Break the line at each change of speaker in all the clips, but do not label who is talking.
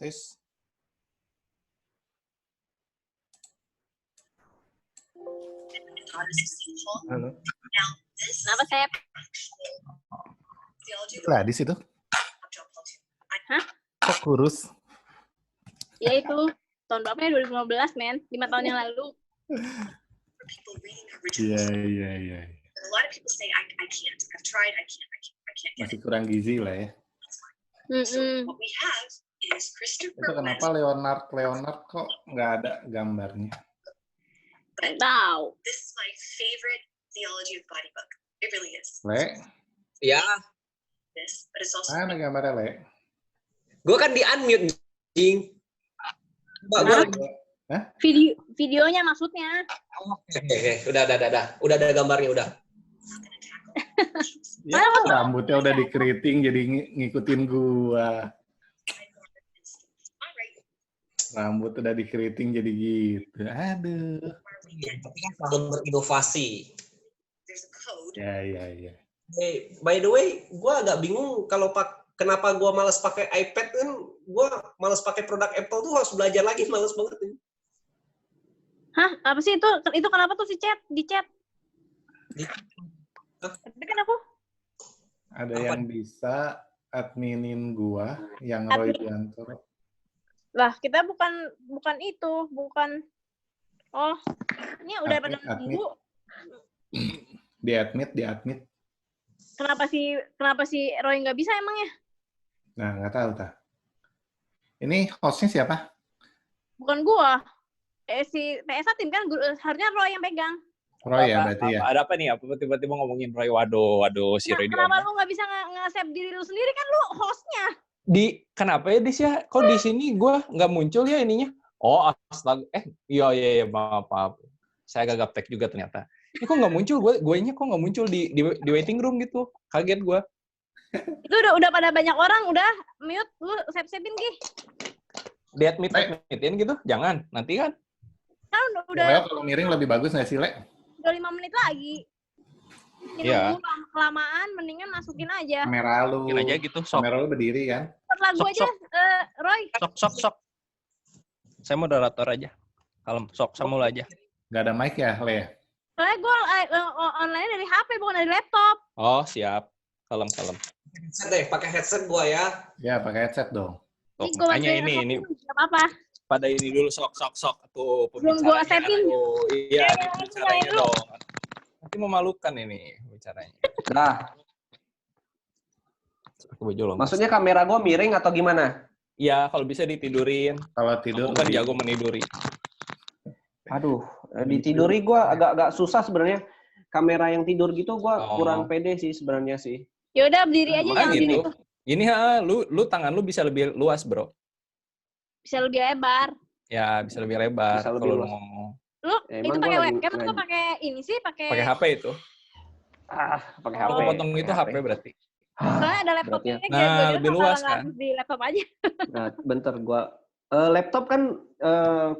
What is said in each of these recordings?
tes. Halo.
Kenapa saya?
Lah di situ.
Hah?
Kok kurus?
Ya itu tahun berapa ya? 2015 men, 5 tahun yang lalu.
Iya. Masih kurang gizi lah ya. Itu kenapa Leonard kok nggak ada gambarnya?
Tahu.
Le?
Ya.
Mana gambarnya, Le?
Gue kan di unmute, Jing.
Videonya maksudnya.
Oke. Udah ada gambarnya, udah.
Ya, rambutnya udah dikeriting jadi ngikutin gua. Rambut udah dikeriting jadi gitu. Aduh.
Tapi kan selalu berinovasi.
Ya.
Hey, by the way, gue agak bingung kalau kenapa gue malas pakai iPad kan? Gue malas pakai produk Apple tuh harus belajar lagi, malas banget.
Hah? Apa sih itu? Itu kenapa tuh di chat? Tapi kan aku.
Ada yang bisa adminin gua yang Roy Diantoro.
Lah, kita bukan itu, bukan. Oh, ini udah pada nunggu.
Di admit.
Kenapa sih Roy nggak bisa emangnya?
Nah, nggak tahu ta. Ini hostnya siapa?
Bukan gua. Si PSA tim kan harusnya Roy yang pegang.
Roy ya berarti ya.
Ada apa nih? Apa tiba-tiba ngomongin Roy? Waduh si Roy.
Kenapa lu nggak bisa nge-save diri lu sendiri, kan lu hostnya?
Kenapa ya Dis ya? Kok di sini gua nggak muncul ya ininya? Oh, astaga. Iya, maaf. Saya agak gaptek juga ternyata. Ini kok nggak muncul? Guenya kok nggak muncul di waiting room gitu? Kaget gua.
Itu udah pada banyak orang, udah mute, lu save-savein Ki.
Di admitin gitu? Jangan, nanti kan.
Kan udah.
Leo kalau miring lebih bagus nggak sih, Le?
Udah 5 menit lagi.
Iya.
Kelamaan, mendingan masukin aja.
Kamera lu.
Masukin aja gitu, sok.
Kamera lu berdiri kan?
Lagu aja, Roy.
Sok. Saya moderator aja. Kalem, sok sama lu aja.
Nggak ada mic ya, Le?
Soalnya gue online dari HP, bukan dari laptop.
Oh, siap. Kalem.
Headset deh, pakai headset gua ya.
Ya, pakai headset dong.
Makanya ini.
Apa?
Pada ini dulu sok. Tuh,
belum gua setting.
Iya, bicaranya dong. Nanti memalukan ini bicaranya.
Nah. Maksudnya kamera gue miring atau gimana?
Iya, kalau bisa ditidurin.
Kalau tidur
aku kan jago meniduri.
Aduh, ditiduri gue agak susah sebenarnya. Kamera yang tidur gitu gue kurang pede sih sebenarnya sih.
Ya udah berdiri aja jangan
gitu.
gitu.
Ini lu tangan lu bisa lebih luas, Bro.
Bisa lebih lebar.
Ya, bisa lebih lebar
kalau lu
ngomong.
Lu itu pakai webcam atau pakai ini sih? Pakai
HP itu.
Pakai HP.
Lu potong itu HP berarti.
Soalnya ada laptopnya.
Nah, lebih luas kan.
Di laptop aja.
Nah, bentar gua laptop kan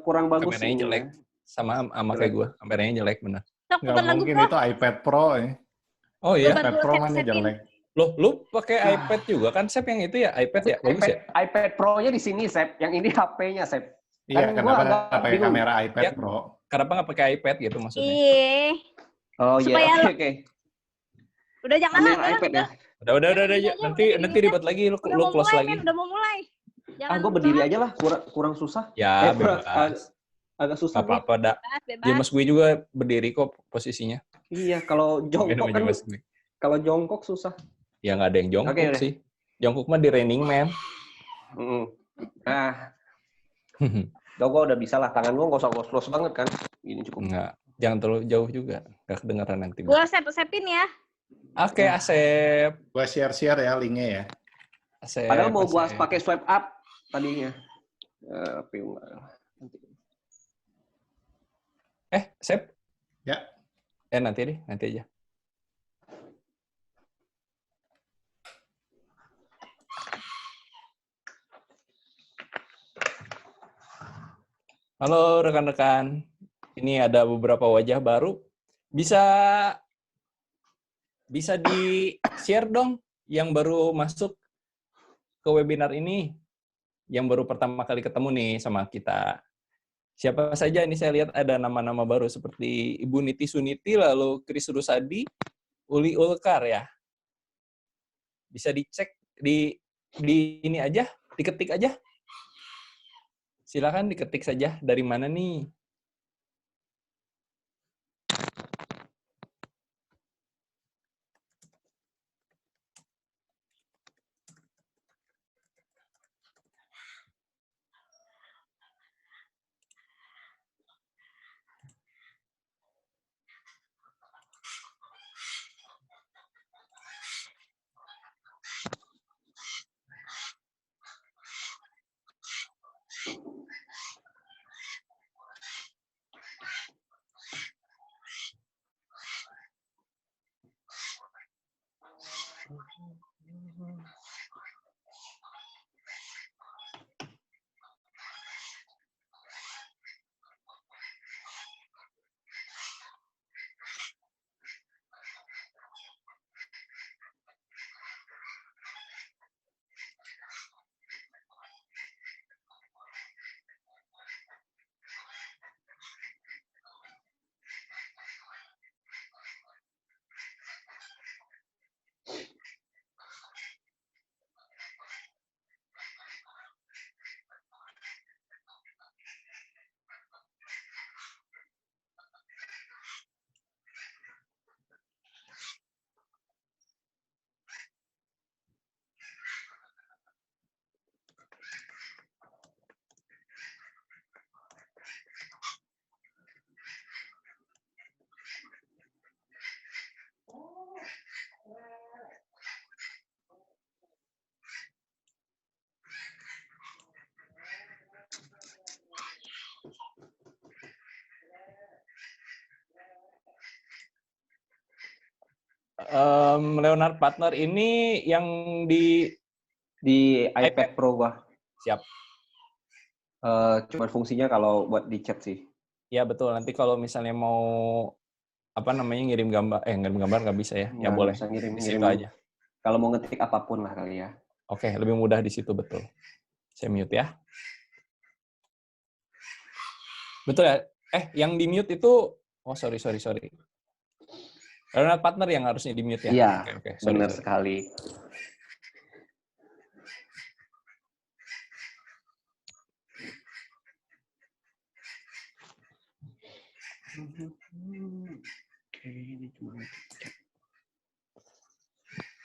kurang bagus.
Kameranya jelek. Sama kayak gua. Kameranya jelek benar.
Nggak mungkin itu iPad Pro ya.
Oh iya.
iPad Pro mana jelek.
Loh, lu pakai iPad juga kan, Sep, yang itu ya? iPad ya? Bagus ya?
iPad Pro-nya di sini, Sep. Yang ini HP-nya, Sep.
Iya, kenapa nggak pakai kamera iPad Pro?
Kenapa nggak pakai iPad gitu maksudnya?
Iya.
Oh iya, oke.
Udah jangan
iPad ya.
Udah. Nanti ribet lagi, lu close lagi.
Udah mau mulai.
Gue berdiri aja lah, kurang susah.
Ya, bebas.
Agak susah.
Apa-apa, dah. James gue juga berdiri kok posisinya.
Iya, kalau jongkok kan. Kalau jongkok susah.
Ya nggak ada yang jongkok sih. Jongkok mah di Running Man.
Nah, gue udah bisa lah. Tangan gue nggak usah close banget kan. Ini cukup.
Nggak, jangan terlalu jauh juga. Nggak kedengeran nanti.
Gue save-savein ya.
Oke, Asep.
Gue share ya linknya ya.
Asep,
padahal mau gue pakai swipe up tadinya. Tapi
Sep?
Ya.
Nanti aja. Halo rekan-rekan, ini ada beberapa wajah baru. Bisa di-share dong yang baru masuk ke webinar ini. yang baru pertama kali ketemu nih sama kita. Siapa saja ini saya lihat ada nama-nama baru seperti Ibu Niti Suniti, lalu Kris Rusadi, Uli Ulkar ya. Bisa dicek di ini aja, diketik aja. Silakan diketik saja dari mana nih. Leonard Partner ini yang di
iPad Pro gua.
siap.
Cuman fungsinya kalau buat di chat sih.
Ya betul. Nanti kalau misalnya mau ngirim gambar, ngirim gambar nggak bisa ya? Ya
Nggak
boleh.
bisa ngirim
Di situ aja.
Kalau mau ngetik apapun lah kali ya.
Oke, lebih mudah di situ betul. Saya mute ya. Betul ya? Yang di mute itu, sorry. Leonard Partner yang harusnya di mute ya?
Iya,
Oke,
benar
sorry.
sekali.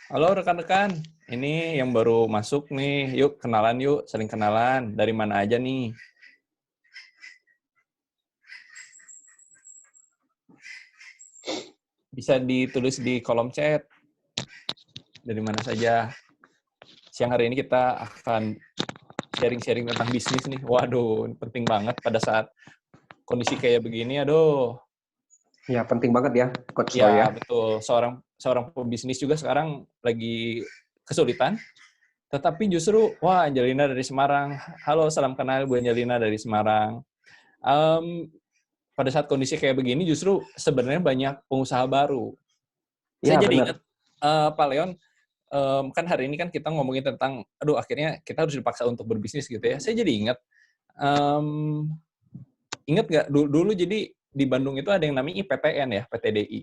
Halo rekan-rekan, ini yang baru masuk nih. Yuk kenalan yuk, saling kenalan. Dari mana aja nih? Bisa ditulis di kolom chat. Dari mana saja. Siang hari ini kita akan sharing-sharing tentang bisnis nih. Waduh, penting banget pada saat kondisi kayak begini. Aduh.
Ya, penting banget ya, Coach Roy
Ya,
ya.
betul. Seorang pebisnis juga sekarang lagi kesulitan. Tetapi justru, Angelina dari Semarang. Halo, salam kenal Bu Angelina dari Semarang. Pada saat kondisi kayak begini, justru sebenarnya banyak pengusaha baru.
Ya,
Saya jadi
benar.
ingat, Pak Leon, kan hari ini kan kita ngomongin tentang, akhirnya kita harus dipaksa untuk berbisnis gitu ya. Saya jadi ingat nggak dulu jadi di Bandung itu ada yang namanya PTN ya, PTDI.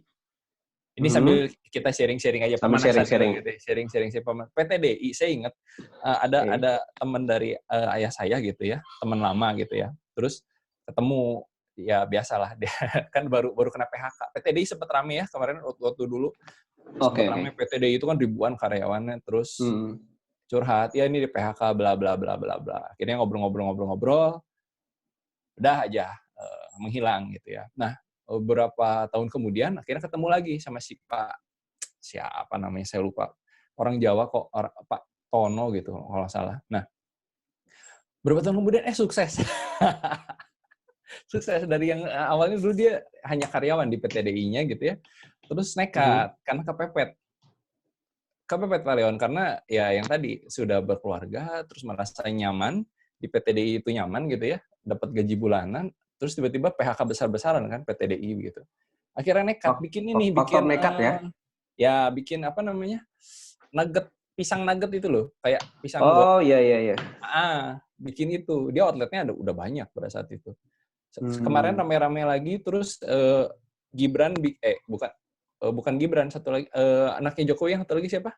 Ini sambil kita sharing-sharing aja,
sambil sharing-sharing.
gitu, sharing-sharing PTDI. Saya ingat ada teman dari ayah saya gitu ya, teman lama gitu ya. Terus ketemu, ya biasalah dia kan baru kena PHK. PTDI sempat rame ya kemarin waktu dulu. Sempat rame PTDI itu kan ribuan karyawannya, terus curhat, ya ini di PHK bla bla bla bla bla. Akhirnya ngobrol, udah aja menghilang gitu ya. Nah, beberapa tahun kemudian akhirnya ketemu lagi sama si Pak, siapa namanya saya lupa, orang Jawa kok, Pak Tono gitu kalau salah. Nah, beberapa tahun kemudian sukses. Sukses dari yang awalnya dulu dia hanya karyawan di PTDI-nya gitu ya, terus nekat karena kepepet Pak Leon, karena ya yang tadi sudah berkeluarga, terus merasa nyaman di PTDI itu, nyaman gitu ya, dapat gaji bulanan, terus tiba-tiba PHK besar-besaran kan PTDI gitu. Akhirnya nekat bikin
nekat ya.
Ya bikin apa namanya? Pisang nugget itu loh, kayak pisang
iya.
bikin itu. Dia outletnya udah banyak pada saat itu. Kemarin rame-rame lagi, terus Gibran, bukan Gibran, satu lagi, anaknya Jokowi yang satu lagi siapa?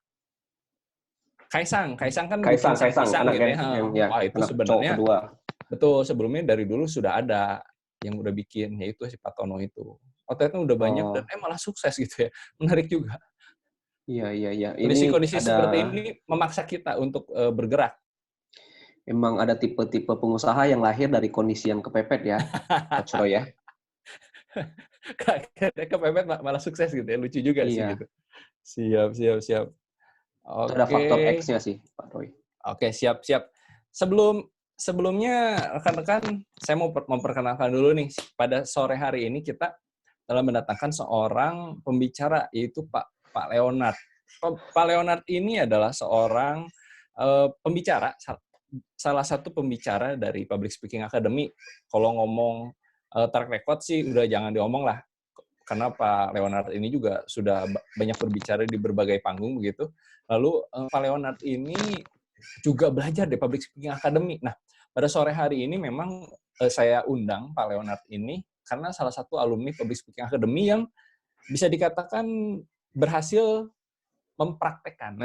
Kaisang kan bikin pisang gitu ya. Wah, itu sebenarnya betul, sebelumnya dari dulu sudah ada yang udah bikin, yaitu si Pak Tono itu. Outletnya udah banyak dan malah sukses gitu ya. Menarik juga.
Iya.
Kondisi-kondisi seperti ini memaksa kita untuk bergerak.
Emang ada tipe-tipe pengusaha yang lahir dari kondisi yang kepepet ya, Coach Roy ya.
Kepepet malah sukses gitu ya, lucu juga sih gitu. Siap.
Itu ada faktor X-nya sih, Pak Roy.
Oke, siap. Sebelumnya rekan-rekan, saya mau memperkenalkan dulu nih, pada sore hari ini kita telah mendatangkan seorang pembicara, yaitu Pak Leonard. Pak Leonard ini adalah seorang pembicara, salah satu pembicara dari Public Speaking Academy. Kalau ngomong track record sih udah jangan diomong lah, karena Pak Leonard ini juga sudah banyak berbicara di berbagai panggung begitu. Lalu Pak Leonard ini juga belajar di Public Speaking Academy. Nah, pada sore hari ini memang saya undang Pak Leonard ini karena salah satu alumni Public Speaking Academy yang bisa dikatakan berhasil mempraktekkan.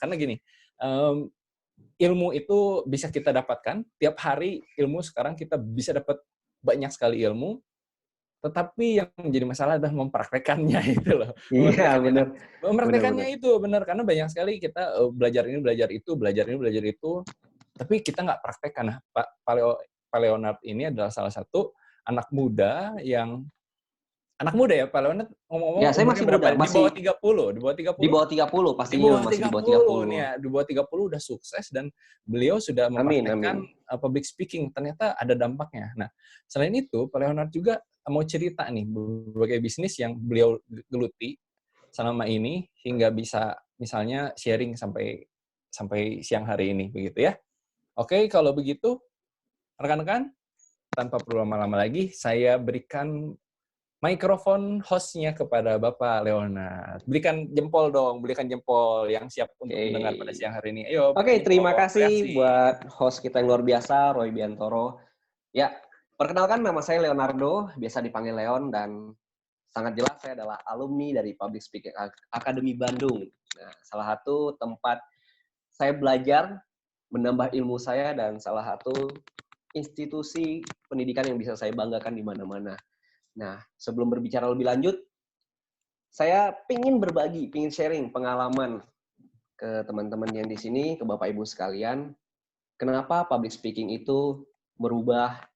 Karena gini, ilmu itu bisa kita dapatkan tiap hari. Ilmu sekarang kita bisa dapat banyak sekali ilmu, tetapi yang menjadi masalah adalah mempraktekannya itu loh.
Iya, benar.
Mempraktekannya itu benar, karena banyak sekali kita belajar ini, belajar itu, tapi kita nggak praktekkan. Nah, Pak Leonard ini adalah salah satu anak muda ya, Pak Leonard ngomong-ngomong.
Ya, saya masih muda,
masih di bawah 30 pastinya,
masih di bawah 30.
Nih ya, di bawah 30 udah sukses dan beliau sudah mempraktekkan public speaking. Ternyata ada dampaknya. Nah, selain itu Pak Leonard juga mau cerita nih berbagai bisnis yang beliau geluti selama ini hingga bisa misalnya sharing sampai siang hari ini begitu ya. Oke, kalau begitu rekan-rekan, tanpa perlu lama-lama lagi, saya berikan mikrofon hostnya kepada Bapak Leonard. Berikan jempol yang siap untuk mendengar pada siang hari ini. Ayo.
Oke, terima kasih buat host kita yang luar biasa, Roy Biantoro. Ya, perkenalkan nama saya Leonardo, biasa dipanggil Leon, dan sangat jelas saya adalah alumni dari Public Speaking Academy Bandung. Nah, salah satu tempat saya belajar, menambah ilmu saya, dan salah satu institusi pendidikan yang bisa saya banggakan di mana-mana. Nah, sebelum berbicara lebih lanjut, saya ingin sharing pengalaman ke teman-teman yang di sini, ke Bapak Ibu sekalian, kenapa public speaking itu merubah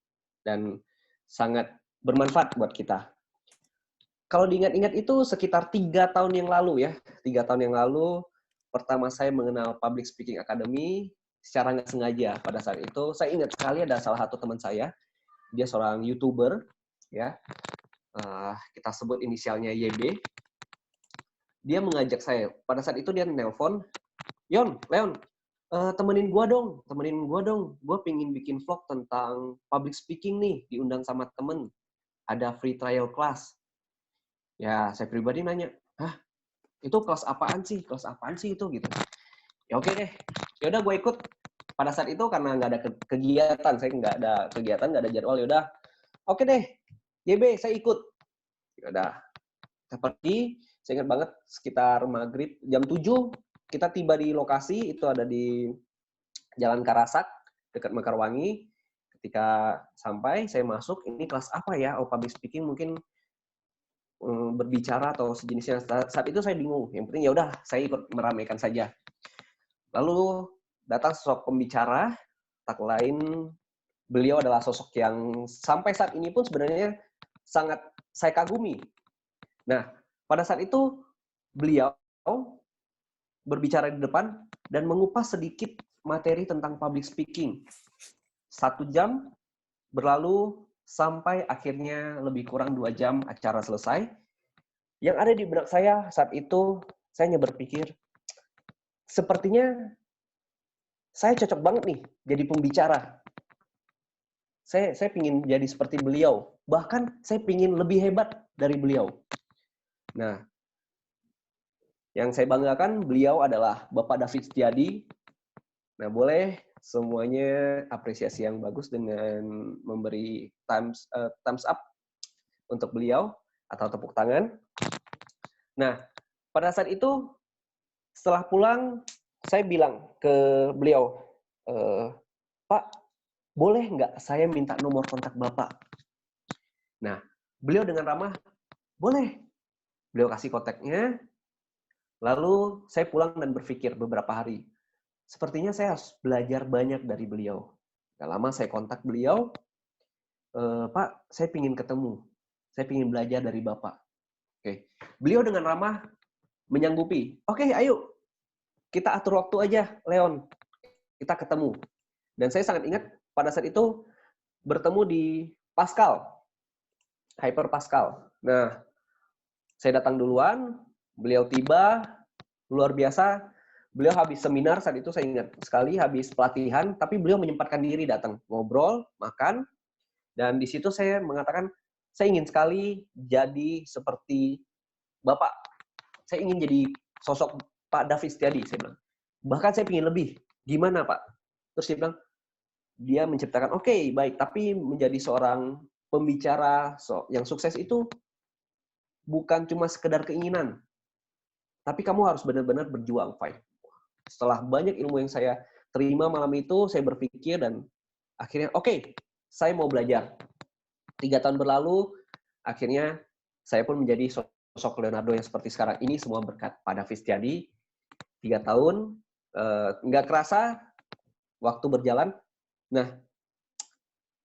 dan sangat bermanfaat buat kita. Kalau diingat-ingat itu sekitar 3 tahun yang lalu ya, 3 tahun yang lalu, pertama saya mengenal Public Speaking Academy secara nggak sengaja. Pada saat itu, saya ingat sekali ada salah satu teman saya, dia seorang YouTuber, ya, kita sebut inisialnya YB. Dia mengajak saya. Pada saat itu dia nelpon, Leon, temenin gua dong. Gua pengen bikin vlog tentang public speaking nih, diundang sama temen. Ada free trial class. Ya, saya pribadi nanya, itu kelas apaan sih? Itu gitu. Ya oke deh. Ya udah gue ikut. Pada saat itu karena nggak ada kegiatan, saya nggak ada jadwal. Ya udah, oke deh. YB, saya ikut. Ya udah. Kita pergi, saya ingat banget sekitar maghrib jam 7 kita tiba di lokasi, itu ada di Jalan Karasak dekat Mekarwangi. Ketika sampai, saya masuk, ini kelas apa ya? Oh, public speaking mungkin berbicara atau sejenisnya. Saat itu saya bingung. Yang penting ya udah, saya ikut meramaikan saja. Lalu datang sosok pembicara, tak lain beliau adalah sosok yang sampai saat ini pun sebenarnya sangat saya kagumi. Nah, pada saat itu beliau berbicara di depan dan mengupas sedikit materi tentang public speaking. 1 jam berlalu sampai akhirnya lebih kurang 2 jam acara selesai. Yang ada di benak saya saat itu, saya hanya berpikir, sepertinya saya cocok banget nih jadi pembicara. Saya pingin jadi seperti beliau. Bahkan saya pingin lebih hebat dari beliau. Nah, yang saya banggakan beliau adalah Bapak David Setiadi. Nah, boleh semuanya apresiasi yang bagus dengan memberi thumbs up untuk beliau atau tepuk tangan. Nah, pada saat itu setelah pulang saya bilang ke beliau, Pak, boleh nggak saya minta nomor kontak Bapak? Nah, beliau dengan ramah, boleh. Beliau kasih kontaknya, lalu saya pulang dan berpikir beberapa hari, sepertinya saya harus belajar banyak dari beliau. Gak lama saya kontak beliau, Pak, saya ingin ketemu. Saya ingin belajar dari Bapak. Oke. Beliau dengan ramah menyanggupi. Oke, ayo. Kita atur waktu aja, Leon. Kita ketemu. Dan saya sangat ingat pada saat itu bertemu di Pascal. Hyper Pascal. Nah, saya datang duluan, beliau tiba, luar biasa. Beliau habis seminar saat itu, saya ingat sekali, habis pelatihan, tapi beliau menyempatkan diri datang, ngobrol, makan, dan di situ saya mengatakan, saya ingin sekali jadi seperti Bapak. Saya ingin jadi sosok Pak David Setiadi, saya bilang. Bahkan saya ingin lebih. Gimana, Pak? Terus dia bilang, dia menciptakan, oke, baik, tapi menjadi seorang pembicara yang sukses itu bukan cuma sekedar keinginan, tapi kamu harus benar-benar berjuang, fight. Setelah banyak ilmu yang saya terima malam itu, saya berpikir dan akhirnya, oke, saya mau belajar. 3 tahun berlalu, akhirnya saya pun menjadi sosok Leonardo yang seperti sekarang ini, semua berkat Pak David Setiadi. 3 tahun, nggak kerasa, waktu berjalan. Nah,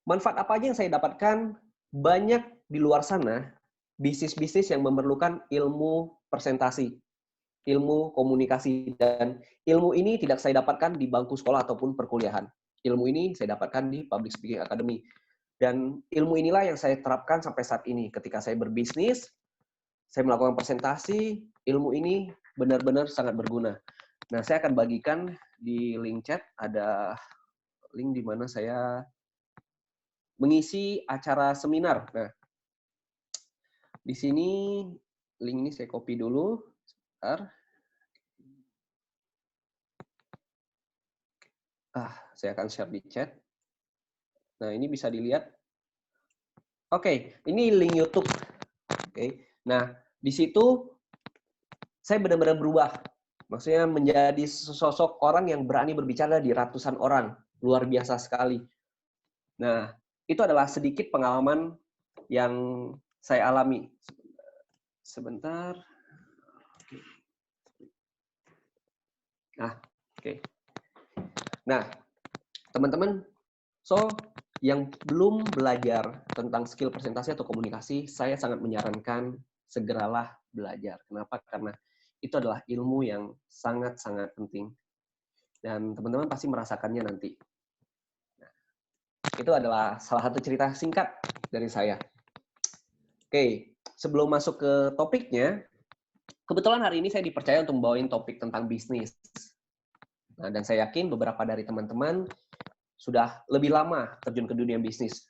manfaat apa aja yang saya dapatkan? Banyak di luar sana, bisnis-bisnis yang memerlukan ilmu presentasi, ilmu komunikasi, dan ilmu ini tidak saya dapatkan di bangku sekolah ataupun perkuliahan. Ilmu ini saya dapatkan di Public Speaking Academy. Dan ilmu inilah yang saya terapkan sampai saat ini. Ketika saya berbisnis, saya melakukan presentasi, ilmu ini benar-benar sangat berguna. Nah, saya akan bagikan di link chat, ada link di mana saya mengisi acara seminar. Nah, di sini link ini saya copy dulu. Sebentar. Saya akan share di chat. Nah, ini bisa dilihat. Oke, ini link YouTube. Oke. Nah, di situ saya benar-benar berubah. Maksudnya menjadi sosok orang yang berani berbicara di ratusan orang. Luar biasa sekali. Nah, itu adalah sedikit pengalaman yang saya alami. Sebentar. Oke. Nah, teman-teman, yang belum belajar tentang skill presentasi atau komunikasi, saya sangat menyarankan segeralah belajar. Kenapa? Karena itu adalah ilmu yang sangat-sangat penting. Dan teman-teman pasti merasakannya nanti. Nah, itu adalah salah satu cerita singkat dari saya. Oke, sebelum masuk ke topiknya, kebetulan hari ini saya dipercaya untuk membawain topik tentang bisnis. Nah, dan saya yakin beberapa dari teman-teman sudah lebih lama terjun ke dunia bisnis.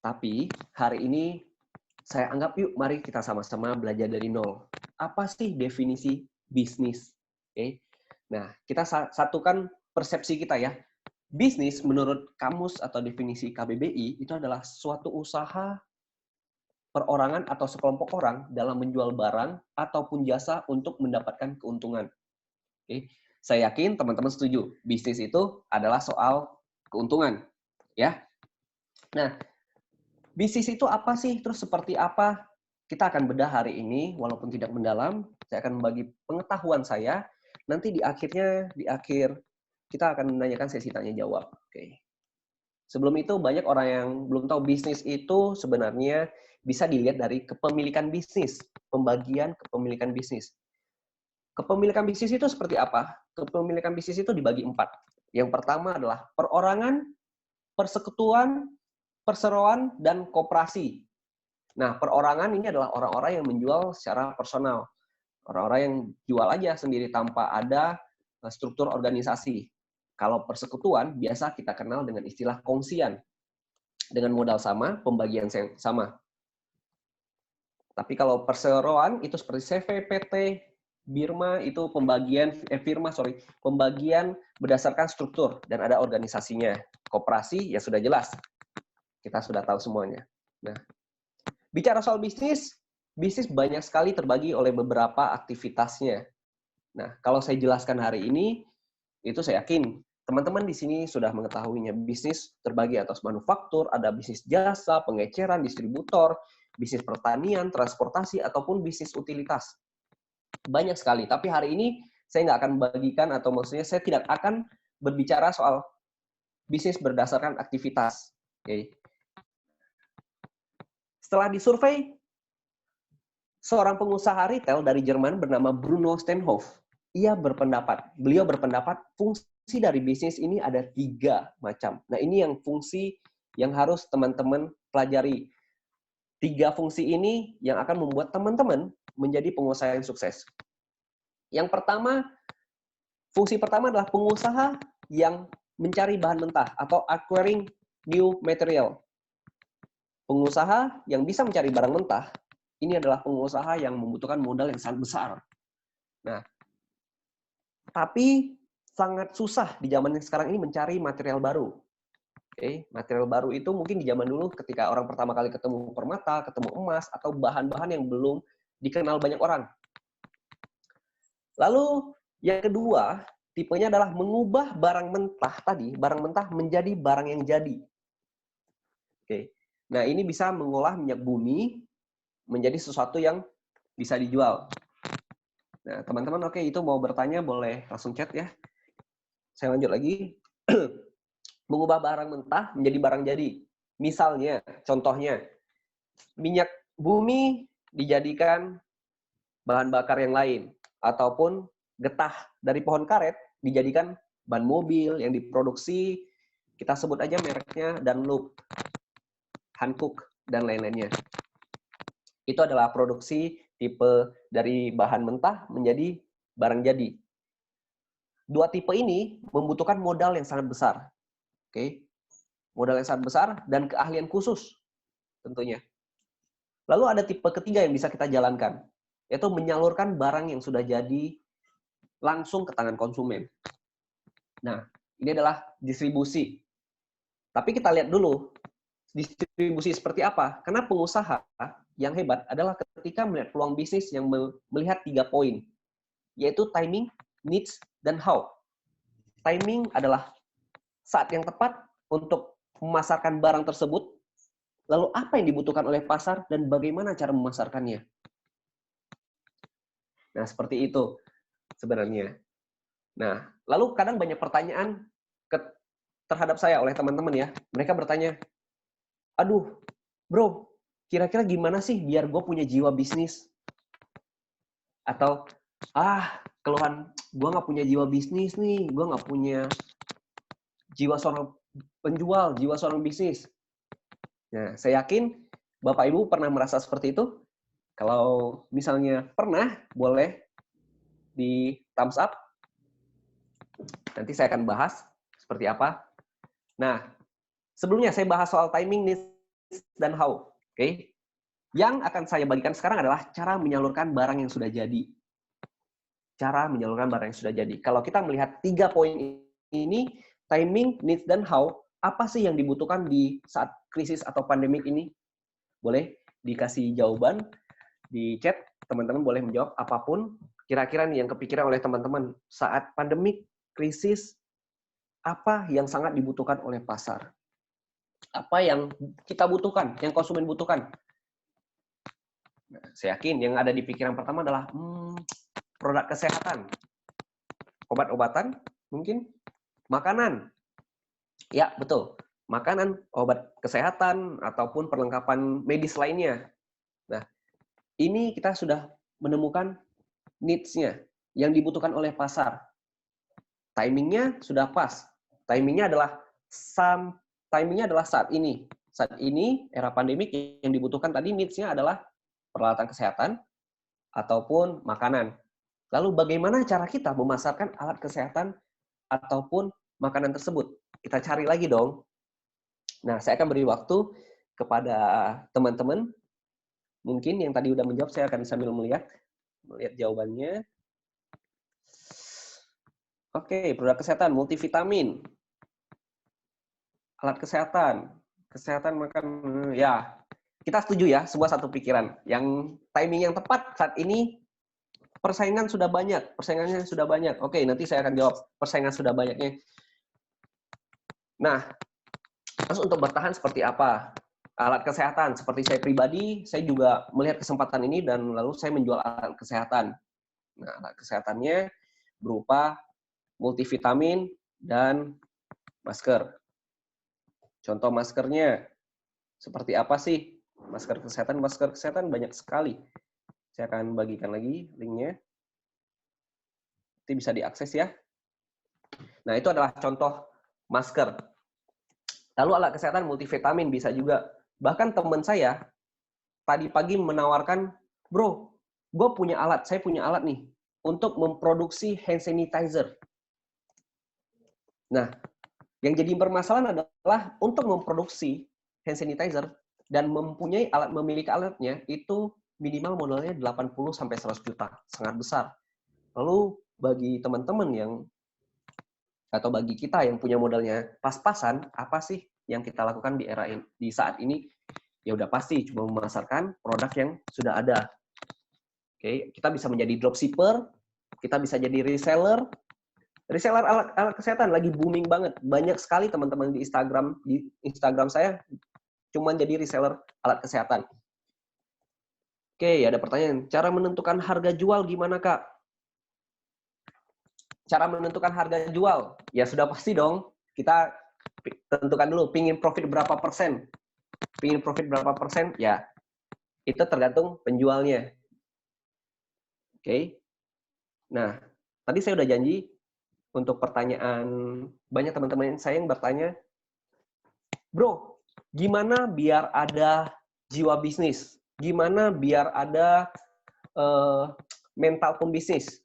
Tapi hari ini saya anggap yuk mari kita sama-sama belajar dari nol. Apa sih definisi bisnis? Oke. Nah, kita satukan persepsi kita ya. Bisnis menurut kamus atau definisi KBBI itu adalah suatu usaha perorangan atau sekelompok orang dalam menjual barang ataupun jasa untuk mendapatkan keuntungan. Oke. Saya yakin teman-teman setuju, bisnis itu adalah soal keuntungan, ya. Nah, bisnis itu apa sih? Terus seperti apa? Kita akan bedah hari ini, walaupun tidak mendalam. Saya akan membagi pengetahuan saya. Nanti di akhir kita akan menanyakan sesi tanya jawab. Oke. Sebelum itu banyak orang yang belum tahu bisnis itu sebenarnya bisa dilihat dari kepemilikan bisnis, pembagian kepemilikan bisnis. Kepemilikan bisnis itu seperti apa? Kepemilikan bisnis itu dibagi 4. Yang pertama adalah perorangan, persekutuan, perseroan, dan koperasi. Nah, perorangan ini adalah orang-orang yang menjual secara personal. Orang-orang yang jual aja sendiri tanpa ada struktur organisasi. Kalau persekutuan, biasa kita kenal dengan istilah kongsian. Dengan modal sama, pembagian sama. Tapi kalau perseroan, itu seperti CV, PT, Birma itu pembagian berdasarkan struktur dan ada organisasinya. Koperasi ya sudah jelas. Kita sudah tahu semuanya. Nah, bicara soal bisnis banyak sekali terbagi oleh beberapa aktivitasnya. Nah, kalau saya jelaskan hari ini, itu saya yakin teman-teman di sini sudah mengetahuinya. Bisnis terbagi atas manufaktur, ada bisnis jasa, pengeceran, distributor, bisnis pertanian, transportasi, ataupun bisnis utilitas. Banyak sekali. Tapi hari ini saya nggak akan bagikan, atau maksudnya saya tidak akan berbicara soal bisnis berdasarkan aktivitas. Oke. Setelah disurvei, seorang pengusaha retail dari Jerman bernama Bruno Stenhoff, beliau berpendapat fungsi dari bisnis ini ada 3 macam. Nah, ini yang fungsi yang harus teman-teman pelajari. 3 fungsi ini yang akan membuat teman-teman menjadi pengusaha yang sukses. Yang pertama, fungsi pertama adalah pengusaha yang mencari bahan mentah atau acquiring new material. Pengusaha yang bisa mencari barang mentah, ini adalah pengusaha yang membutuhkan modal yang sangat besar. Nah, tapi sangat susah di zaman yang sekarang ini mencari material baru. Oke, material baru itu mungkin di zaman dulu ketika orang pertama kali ketemu permata, ketemu emas, atau bahan-bahan yang belum dikenal banyak orang. Lalu yang kedua, tipenya adalah mengubah barang mentah menjadi barang yang jadi. Oke. Nah, ini bisa mengolah minyak bumi menjadi sesuatu yang bisa dijual. Nah, teman-teman, oke, itu mau bertanya boleh langsung chat ya. Saya lanjut lagi. Mengubah barang mentah menjadi barang jadi. Misalnya, contohnya, minyak bumi dijadikan bahan bakar yang lain. Ataupun getah dari pohon karet dijadikan ban mobil yang diproduksi, kita sebut aja mereknya Dunlop, Hankook, dan lain-lainnya. Itu adalah produksi tipe dari bahan mentah menjadi barang jadi. 2 tipe ini membutuhkan modal yang sangat besar. Oke. Modal yang sangat besar dan keahlian khusus tentunya. Lalu ada tipe ketiga yang bisa kita jalankan, yaitu menyalurkan barang yang sudah jadi langsung ke tangan konsumen. Nah, ini adalah distribusi. Tapi kita lihat dulu, distribusi seperti apa? Karena pengusaha yang hebat adalah ketika melihat peluang bisnis yang melihat 3 poin, yaitu timing, needs, dan how. Timing adalah saat yang tepat untuk memasarkan barang tersebut, lalu apa yang dibutuhkan oleh pasar, dan bagaimana cara memasarkannya. Nah, seperti itu sebenarnya. Nah, lalu kadang banyak pertanyaan terhadap saya oleh teman-teman ya. Mereka bertanya, aduh, bro, kira-kira gimana sih biar gue punya jiwa bisnis? Atau, keluhan, gue nggak punya jiwa bisnis nih, gue nggak punya jiwa seorang penjual, jiwa seorang bisnis. Nah, saya yakin Bapak Ibu pernah merasa seperti itu. Kalau misalnya pernah, boleh di thumbs up. Nanti saya akan bahas seperti apa. Nah, sebelumnya saya bahas soal timing, needs, dan how. Oke. Yang akan saya bagikan sekarang adalah cara menyalurkan barang yang sudah jadi. Cara menyalurkan barang yang sudah jadi. Kalau kita melihat 3 poin ini, timing, needs, dan how, apa sih yang dibutuhkan di saat krisis atau pandemik ini? Boleh dikasih jawaban di chat, teman-teman boleh menjawab apapun kira-kira nih yang kepikiran oleh teman-teman saat pandemik, krisis, apa yang sangat dibutuhkan oleh pasar? Apa yang kita butuhkan, yang konsumen butuhkan? Nah, saya yakin yang ada di pikiran pertama adalah produk kesehatan, obat-obatan, mungkin makanan. Ya, betul. Makanan, obat kesehatan, ataupun perlengkapan medis lainnya. Nah, ini kita sudah menemukan needs-nya yang dibutuhkan oleh pasar. Timingnya sudah pas. Timingnya adalah saat ini. Saat ini, era pandemik, yang dibutuhkan tadi needs-nya adalah peralatan kesehatan ataupun makanan. Lalu bagaimana cara kita memasarkan alat kesehatan ataupun makanan tersebut? Kita cari lagi dong. Nah, saya akan beri waktu kepada teman-teman. Mungkin yang tadi udah menjawab, saya akan sambil melihat jawabannya. Oke, produk kesehatan, multivitamin. Alat kesehatan makan, ya. Kita setuju ya, sebuah satu pikiran. Yang timing yang tepat saat ini, persaingannya sudah banyak. Oke, nanti saya akan jawab persaingan sudah banyaknya. Nah, terus untuk bertahan seperti apa? Alat kesehatan, seperti saya pribadi, saya juga melihat kesempatan ini dan lalu saya menjual alat kesehatan. Nah, alat kesehatannya berupa multivitamin dan masker. Contoh maskernya, seperti apa sih? Masker kesehatan banyak sekali. Saya akan bagikan lagi linknya. Nanti bisa diakses ya. Nah, itu adalah contoh masker. Lalu alat kesehatan multivitamin bisa juga. Bahkan teman saya tadi pagi menawarkan, bro, saya punya alat nih untuk memproduksi hand sanitizer. Nah, yang jadi permasalahan adalah untuk memproduksi hand sanitizer dan memiliki alatnya itu minimal modalnya 80 sampai 100 juta, sangat besar. Lalu bagi teman-teman atau bagi kita yang punya modalnya pas-pasan, apa sih yang kita lakukan di saat ini? Ya udah pasti cuma memasarkan produk yang sudah ada. Oke, kita bisa menjadi dropshipper, kita bisa jadi reseller. Reseller alat kesehatan lagi booming banget. Banyak sekali teman-teman di Instagram saya cuma jadi reseller alat kesehatan. Oke, ada pertanyaan. Cara menentukan harga jual gimana, Kak? Cara menentukan harga jual? Ya sudah pasti dong. Kita tentukan dulu, pingin profit berapa persen. Ya itu tergantung penjualnya. Oke. Nah, tadi saya udah janji untuk pertanyaan, banyak teman-teman saya yang bertanya, bro, gimana biar ada jiwa bisnis? Gimana biar ada mental pembisnis?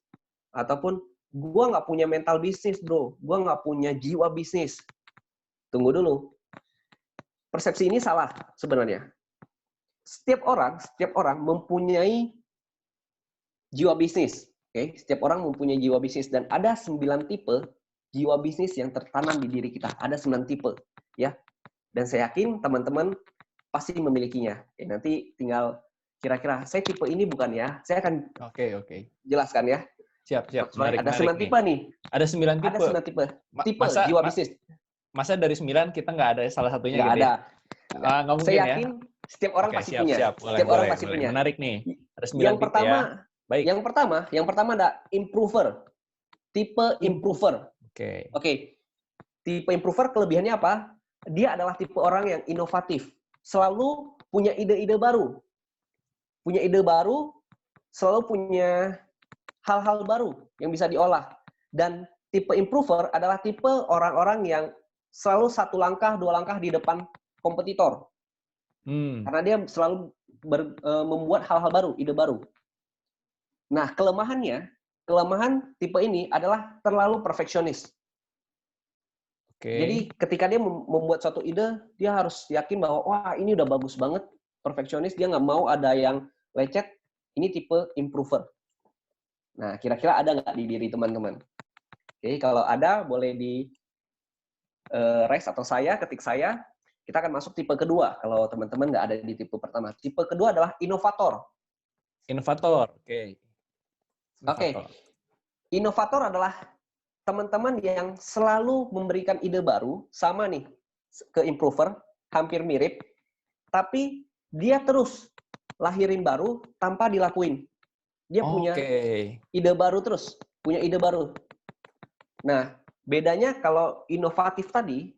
Ataupun, gua nggak punya mental bisnis, bro. Gua nggak punya jiwa bisnis. Tunggu dulu. Persepsi ini salah sebenarnya. Setiap orang mempunyai jiwa bisnis. Oke, setiap orang mempunyai jiwa bisnis dan ada 9 tipe jiwa bisnis yang tertanam di diri kita. Ada 9 tipe, ya. Dan saya yakin teman-teman pasti memilikinya. Nanti tinggal kira-kira saya tipe ini bukan ya. Saya akan jelaskan ya.
Siap.
Ada 9 tipe nih.
Ada 9 tipe.
Ada 9 tipe. Tipe jiwa bisnis.
Masa dari 9 kita nggak ada salah satunya
nggak
gitu
ada.
Nggak mungkin
saya yakin setiap orang pasti punya. Setiap orang pasti punya.
Menarik nih. Ada 9
yang
tipe
pertama,
ya. Baik.
Yang pertama ada improver. Tipe improver. Oke. Tipe improver kelebihannya apa? Dia adalah tipe orang yang inovatif. Selalu punya ide-ide baru. Selalu punya hal-hal baru yang bisa diolah. Dan tipe improver adalah tipe orang-orang yang selalu 1 langkah, 2 langkah di depan kompetitor. Karena dia selalu membuat hal-hal baru, ide baru. Nah, kelemahan tipe ini adalah terlalu perfeksionis. Jadi ketika dia membuat suatu ide, dia harus yakin bahwa wah ini udah bagus banget, perfeksionis, dia nggak mau ada yang lecet. Ini tipe improver. Nah, kira-kira ada nggak di diri teman-teman? Oke, kalau ada boleh di raise atau ketik saya. Kita akan masuk tipe kedua. Kalau teman-teman nggak ada di tipe pertama. Tipe kedua adalah inovator. Oke. Inovator adalah teman-teman yang selalu memberikan ide baru, sama nih ke improver, hampir mirip, tapi dia terus lahirin baru tanpa dilakuin. Dia punya ide baru terus, punya ide baru. Nah, bedanya kalau inovatif tadi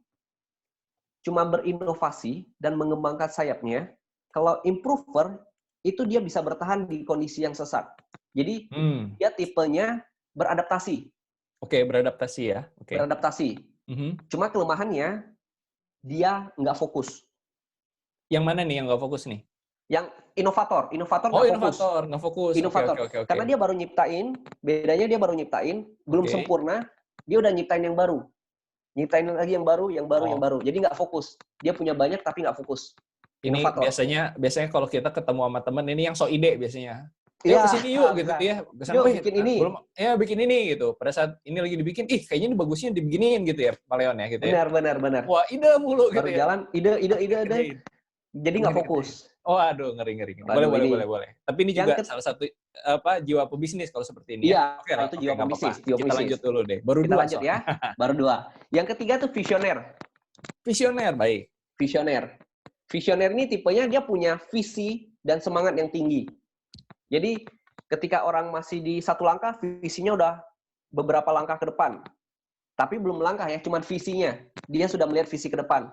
cuma berinovasi dan mengembangkan sayapnya, kalau improver itu dia bisa bertahan di kondisi yang sesat. Jadi dia tipenya beradaptasi.
Beradaptasi ya.
Beradaptasi. Cuma kelemahannya dia nggak fokus.
Yang mana nih yang nggak fokus nih?
Yang inovator nggak fokus. Inovator.
Okay.
Karena dia baru nyiptain, bedanya dia baru nyiptain, belum sempurna, dia udah nyiptain yang baru. Nyiptain lagi yang baru. Jadi nggak fokus. Dia punya banyak tapi nggak fokus.
Ini biasanya kalau kita ketemu sama temen ini yang so ide biasanya. Yuk
Iya,
kesini yuk gitu
bisa.
ya.
Yuk,
Sampai
bikin ini.
belum ya bikin ini gitu. Pada saat ini lagi dibikin, kayaknya ini bagusnya dibeginiin gitu ya, Pak Leon ya gitu ya.
Benar.
Wah, ide mulu gitu
Baru
ya.
jalan, ide.
Kerjain.
Jadi nggak fokus.
Oh, aduh, ngeri.
Waduh, ini.
Boleh. Tapi ini
Yang
juga salah satu jiwa pebisnis kalau seperti ini
Iya,
ya. Oke lah,
itu
oke,
jiwa
nggak
pebisnis.
apa-apa. Kita lanjut dulu deh. Baru
Kita
dua
lanjut
soalnya.
ya. Baru 2. Yang ketiga tuh visioner.
Visioner, baik.
Visioner ini tipenya dia punya visi dan semangat yang tinggi. Jadi ketika orang masih di satu langkah, visinya udah beberapa langkah ke depan. Tapi belum melangkah ya, cuman visinya. Dia sudah melihat visi ke depan.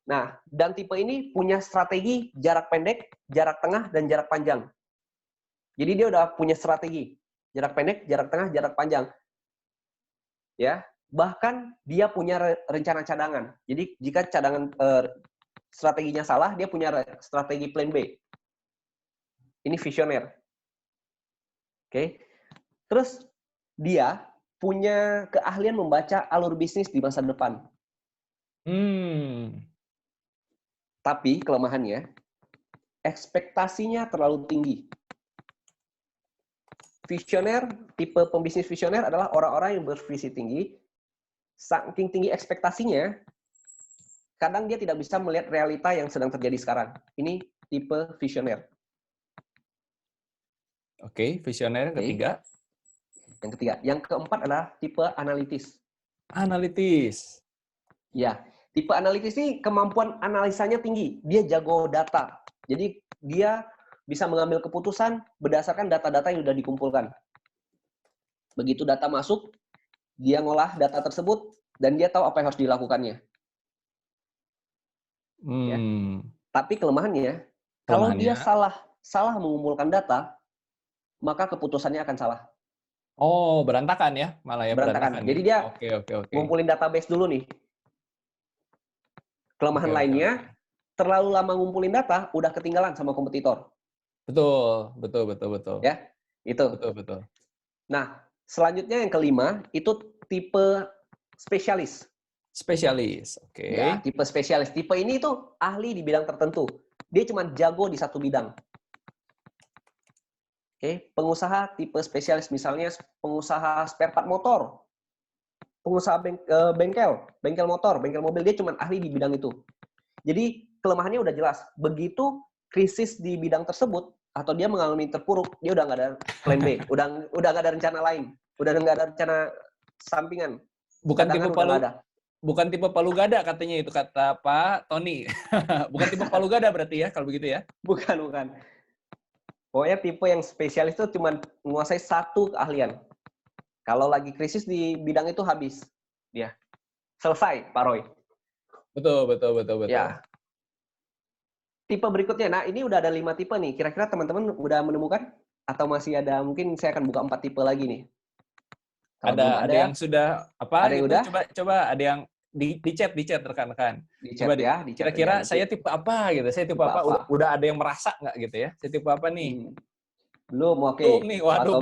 Nah, dan tipe ini punya strategi jarak pendek, jarak tengah, dan jarak panjang. Jadi dia udah punya strategi. Jarak pendek, jarak tengah, jarak panjang. Ya, bahkan dia punya rencana cadangan. Jadi jika cadangan strateginya salah, dia punya strategi plan B. Ini visioner. Oke. Terus dia punya keahlian membaca alur bisnis di masa depan. Tapi kelemahannya, ekspektasinya terlalu tinggi. Visioner, tipe pembisnis visioner adalah orang-orang yang bervisi tinggi, saking tinggi ekspektasinya, kadang dia tidak bisa melihat realita yang sedang terjadi sekarang. Ini tipe visioner.
Oke, visioner yang ketiga.
Yang ketiga. Yang keempat adalah tipe analitis.
Analitis.
Ya, tipe analitis ini kemampuan analisanya tinggi. Dia jago data. Jadi dia bisa mengambil keputusan berdasarkan data-data yang sudah dikumpulkan. Begitu data masuk, dia ngolah data tersebut dan dia tahu apa yang harus dilakukannya. Ya. Tapi kelemahannya, kalau dia salah mengumpulkan data, maka keputusannya akan salah.
Oh, berantakan ya, malah ya berantakan.
Jadi dia
Oke.
ngumpulin database dulu nih. Kelemahan lainnya, terlalu lama ngumpulin data, udah ketinggalan sama kompetitor.
Betul.
Ya, itu.
Betul.
Nah, selanjutnya yang kelima, itu tipe spesialis.
Oke.
Ya, tipe spesialis. Tipe ini tuh ahli di bidang tertentu. Dia cuma jago di satu bidang. Oke, pengusaha tipe spesialis, misalnya pengusaha spare part motor, pengusaha bengkel motor, bengkel mobil, dia cuma ahli di bidang itu. Jadi kelemahannya udah jelas. Begitu krisis di bidang tersebut atau dia mengalami terpuruk, dia udah nggak ada plan B, udah nggak ada rencana lain, udah nggak ada rencana sampingan.
Bukan tipe palu gada katanya, itu kata Pak Tony. Bukan tipe palu gada berarti ya kalau begitu ya?
Bukan. Pokoknya tipe yang spesialis itu cuma menguasai satu keahlian. Kalau lagi krisis di bidang itu habis dia. Selesai, Pak Roy.
Betul.
Ya. Tipe berikutnya, nah ini udah ada 5 tipe nih. Kira-kira teman-teman udah menemukan? Atau masih ada, mungkin saya akan buka 4 tipe lagi nih.
Ada yang sudah apa?
Ada yang
gitu?
udah?
Coba ada yang di chat rekan-rekan.
Di chat ya.
Kira-kira saya tipe apa gitu? Saya tipe apa? Udah ada yang merasa nggak gitu ya? Saya tipe apa nih?
Belum, oke.
Belum nih, waduh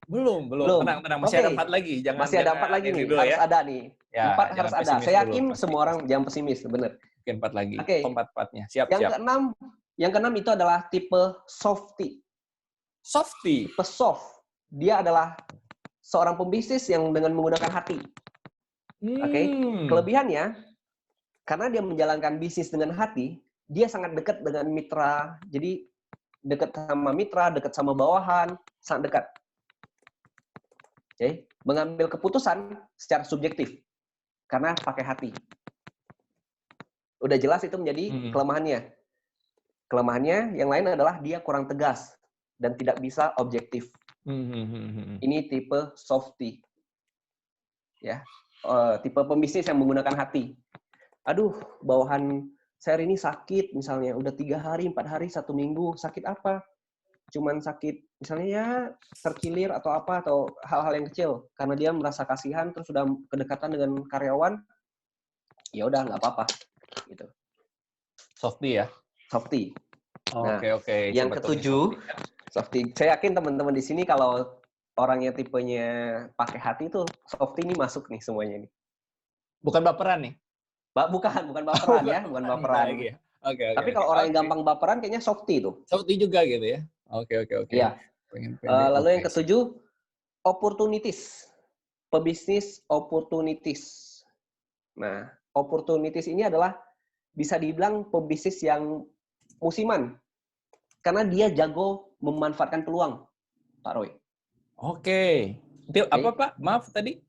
belum. Tenang. Masih ada 4 lagi.
Masih ada 4 lagi nih. Harus ada nih.
Ya,
4 harus ada. Saya yakin semua orang jangan pesimis, bener.
Mungkin 4 lagi.
Oke.
4-4-nya. Siap.
Yang keenam itu adalah tipe softy. Tipe soft. Dia adalah seorang pembisnis yang dengan menggunakan hati. Oke. Kelebihannya, karena dia menjalankan bisnis dengan hati, dia sangat dekat dengan mitra. Jadi dekat sama mitra, dekat sama bawahan, sangat dekat. Oke. Mengambil keputusan secara subjektif karena pakai hati. Udah jelas itu menjadi kelemahannya. Kelemahannya yang lain adalah dia kurang tegas dan tidak bisa objektif. Ini tipe softy. Ya. Tipe pembisnis yang menggunakan hati. Aduh, bawahan saya hari ini sakit misalnya, udah 3 hari, 4 hari, 1 minggu, sakit apa? Cuman sakit misalnya ya terkilir atau apa, atau hal-hal yang kecil. Karena dia merasa kasihan, terus sudah kedekatan dengan karyawan, ya udah nggak apa-apa. Gitu.
Softy ya?
Softy.
Oke.
Yang ketujuh, softy. Saya yakin teman-teman di sini kalau orang yang tipenya pakai hati itu softy ini masuk nih semuanya nih.
Bukan baperan nih?
Bukan baperan ya, bukan baperan.
Oke.
Tapi kalau orang yang gampang baperan kayaknya softy tuh.
Softy juga gitu ya? Oke.
Iya.
Pengen pede.
Lalu yang
oke, sip.
ketujuh, opportunities. Pebisnis opportunities. Nah, opportunities ini adalah bisa dibilang pebisnis yang musiman. Karena dia jago memanfaatkan peluang, Pak Roy.
Oke. Itu apa, Pak? Maaf tadi.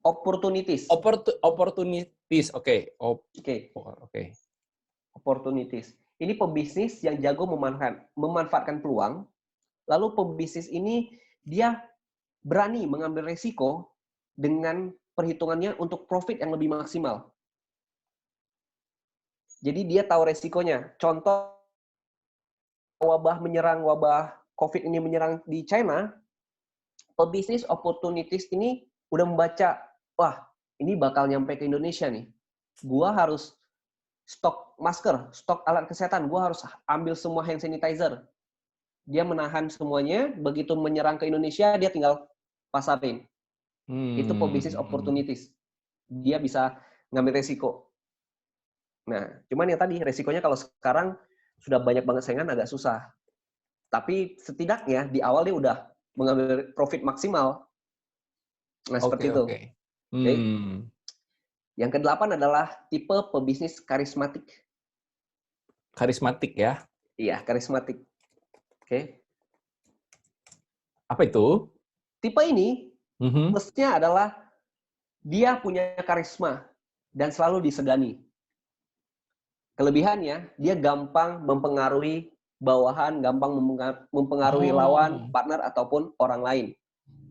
Opportunities.
Opportunities. Oke.
Oke.
Oke.
Opportunities. Ini pebisnis yang jago memanfaatkan peluang. Lalu pebisnis ini dia berani mengambil resiko dengan perhitungannya untuk profit yang lebih maksimal. Jadi dia tahu resikonya. Contoh wabah COVID ini menyerang di China, pebisnis opportunities ini udah membaca, wah ini bakal nyampe ke Indonesia nih. Gua harus stok masker, stok alat kesehatan, gua harus ambil semua hand sanitizer. Dia menahan semuanya, begitu menyerang ke Indonesia, dia tinggal pasarin. Itu pebisnis opportunities. Dia bisa ngambil resiko. Nah, cuman yang tadi, resikonya kalau sekarang sudah banyak banget saingan agak susah. Tapi setidaknya di awal dia udah mengambil profit maksimal. Nah, seperti itu.
Oke.
Yang ke-8 adalah tipe pebisnis karismatik.
Karismatik ya.
Iya, karismatik. Oke.
Apa itu?
Tipe ini plusnya adalah dia punya karisma dan selalu disegani. Kelebihannya, dia gampang mempengaruhi bawahan, gampang mempengaruhi lawan, partner, ataupun orang lain.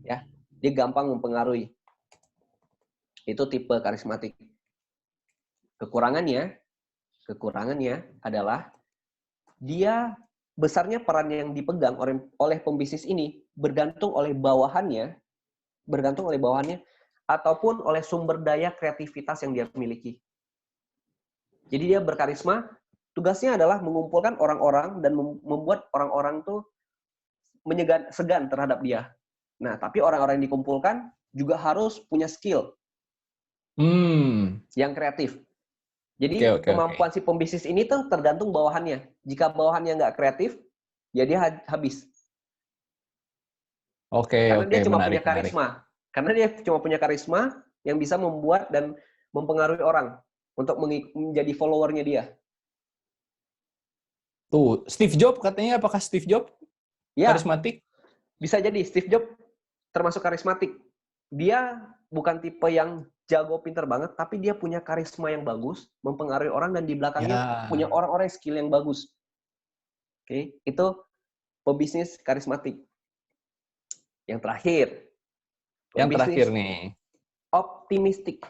Ya, dia gampang mempengaruhi. Itu tipe karismatik. Kekurangannya adalah dia besarnya peran yang dipegang oleh pembisnis ini bergantung oleh bawahannya ataupun oleh sumber daya kreativitas yang dia miliki. Jadi dia berkarisma, tugasnya adalah mengumpulkan orang-orang dan membuat orang-orang tuh segan terhadap dia. Nah, tapi orang-orang yang dikumpulkan juga harus punya skill yang kreatif. Jadi kemampuan si pembisnis ini tuh tergantung bawahannya. Jika bawahannya nggak kreatif, ya dia habis. Karena dia cuma punya karisma. Karena dia cuma punya karisma yang bisa membuat dan mempengaruhi orang untuk menjadi followernya dia.
Tuh, Steve Jobs katanya, apakah Steve Jobs karismatik?
Bisa jadi Steve Jobs termasuk karismatik. Dia bukan tipe yang jago pinter banget, tapi dia punya karisma yang bagus, mempengaruhi orang, dan di belakangnya punya orang-orang skill yang bagus. Oke, itu pebisnis karismatik. Yang terakhir nih. Optimistik.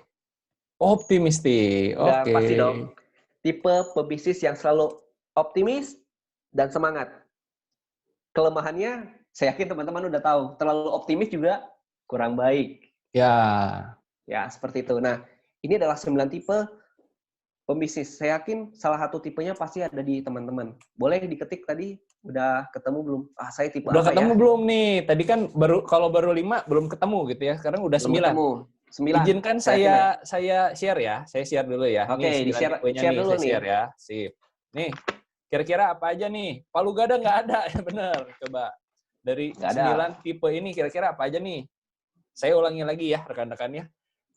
Udah pasti dong. Tipe pebisnis yang selalu optimis dan semangat. Kelemahannya, saya yakin teman-teman udah tahu. Terlalu optimis juga kurang baik. Ya, seperti itu. Nah, ini adalah 9 tipe pembisnis. Saya yakin salah satu tipenya pasti ada di teman-teman. Boleh diketik tadi, udah ketemu belum? Saya tipe
udah
apa
ketemu
ya?
Belum nih? Tadi kan kalau baru 5 belum ketemu gitu ya. Sekarang udah 9.
9.
Izinkan saya share ya. Saya share dulu ya.
Oke,
nih 9 tipenya
share
nih,
dulu
saya share ya. Sip. Nih, kira-kira apa aja nih? Palu gada nggak ada. Ya bener. Coba. Dari 9 tipe ini kira-kira apa aja nih? Saya ulangi lagi ya rekan-rekannya.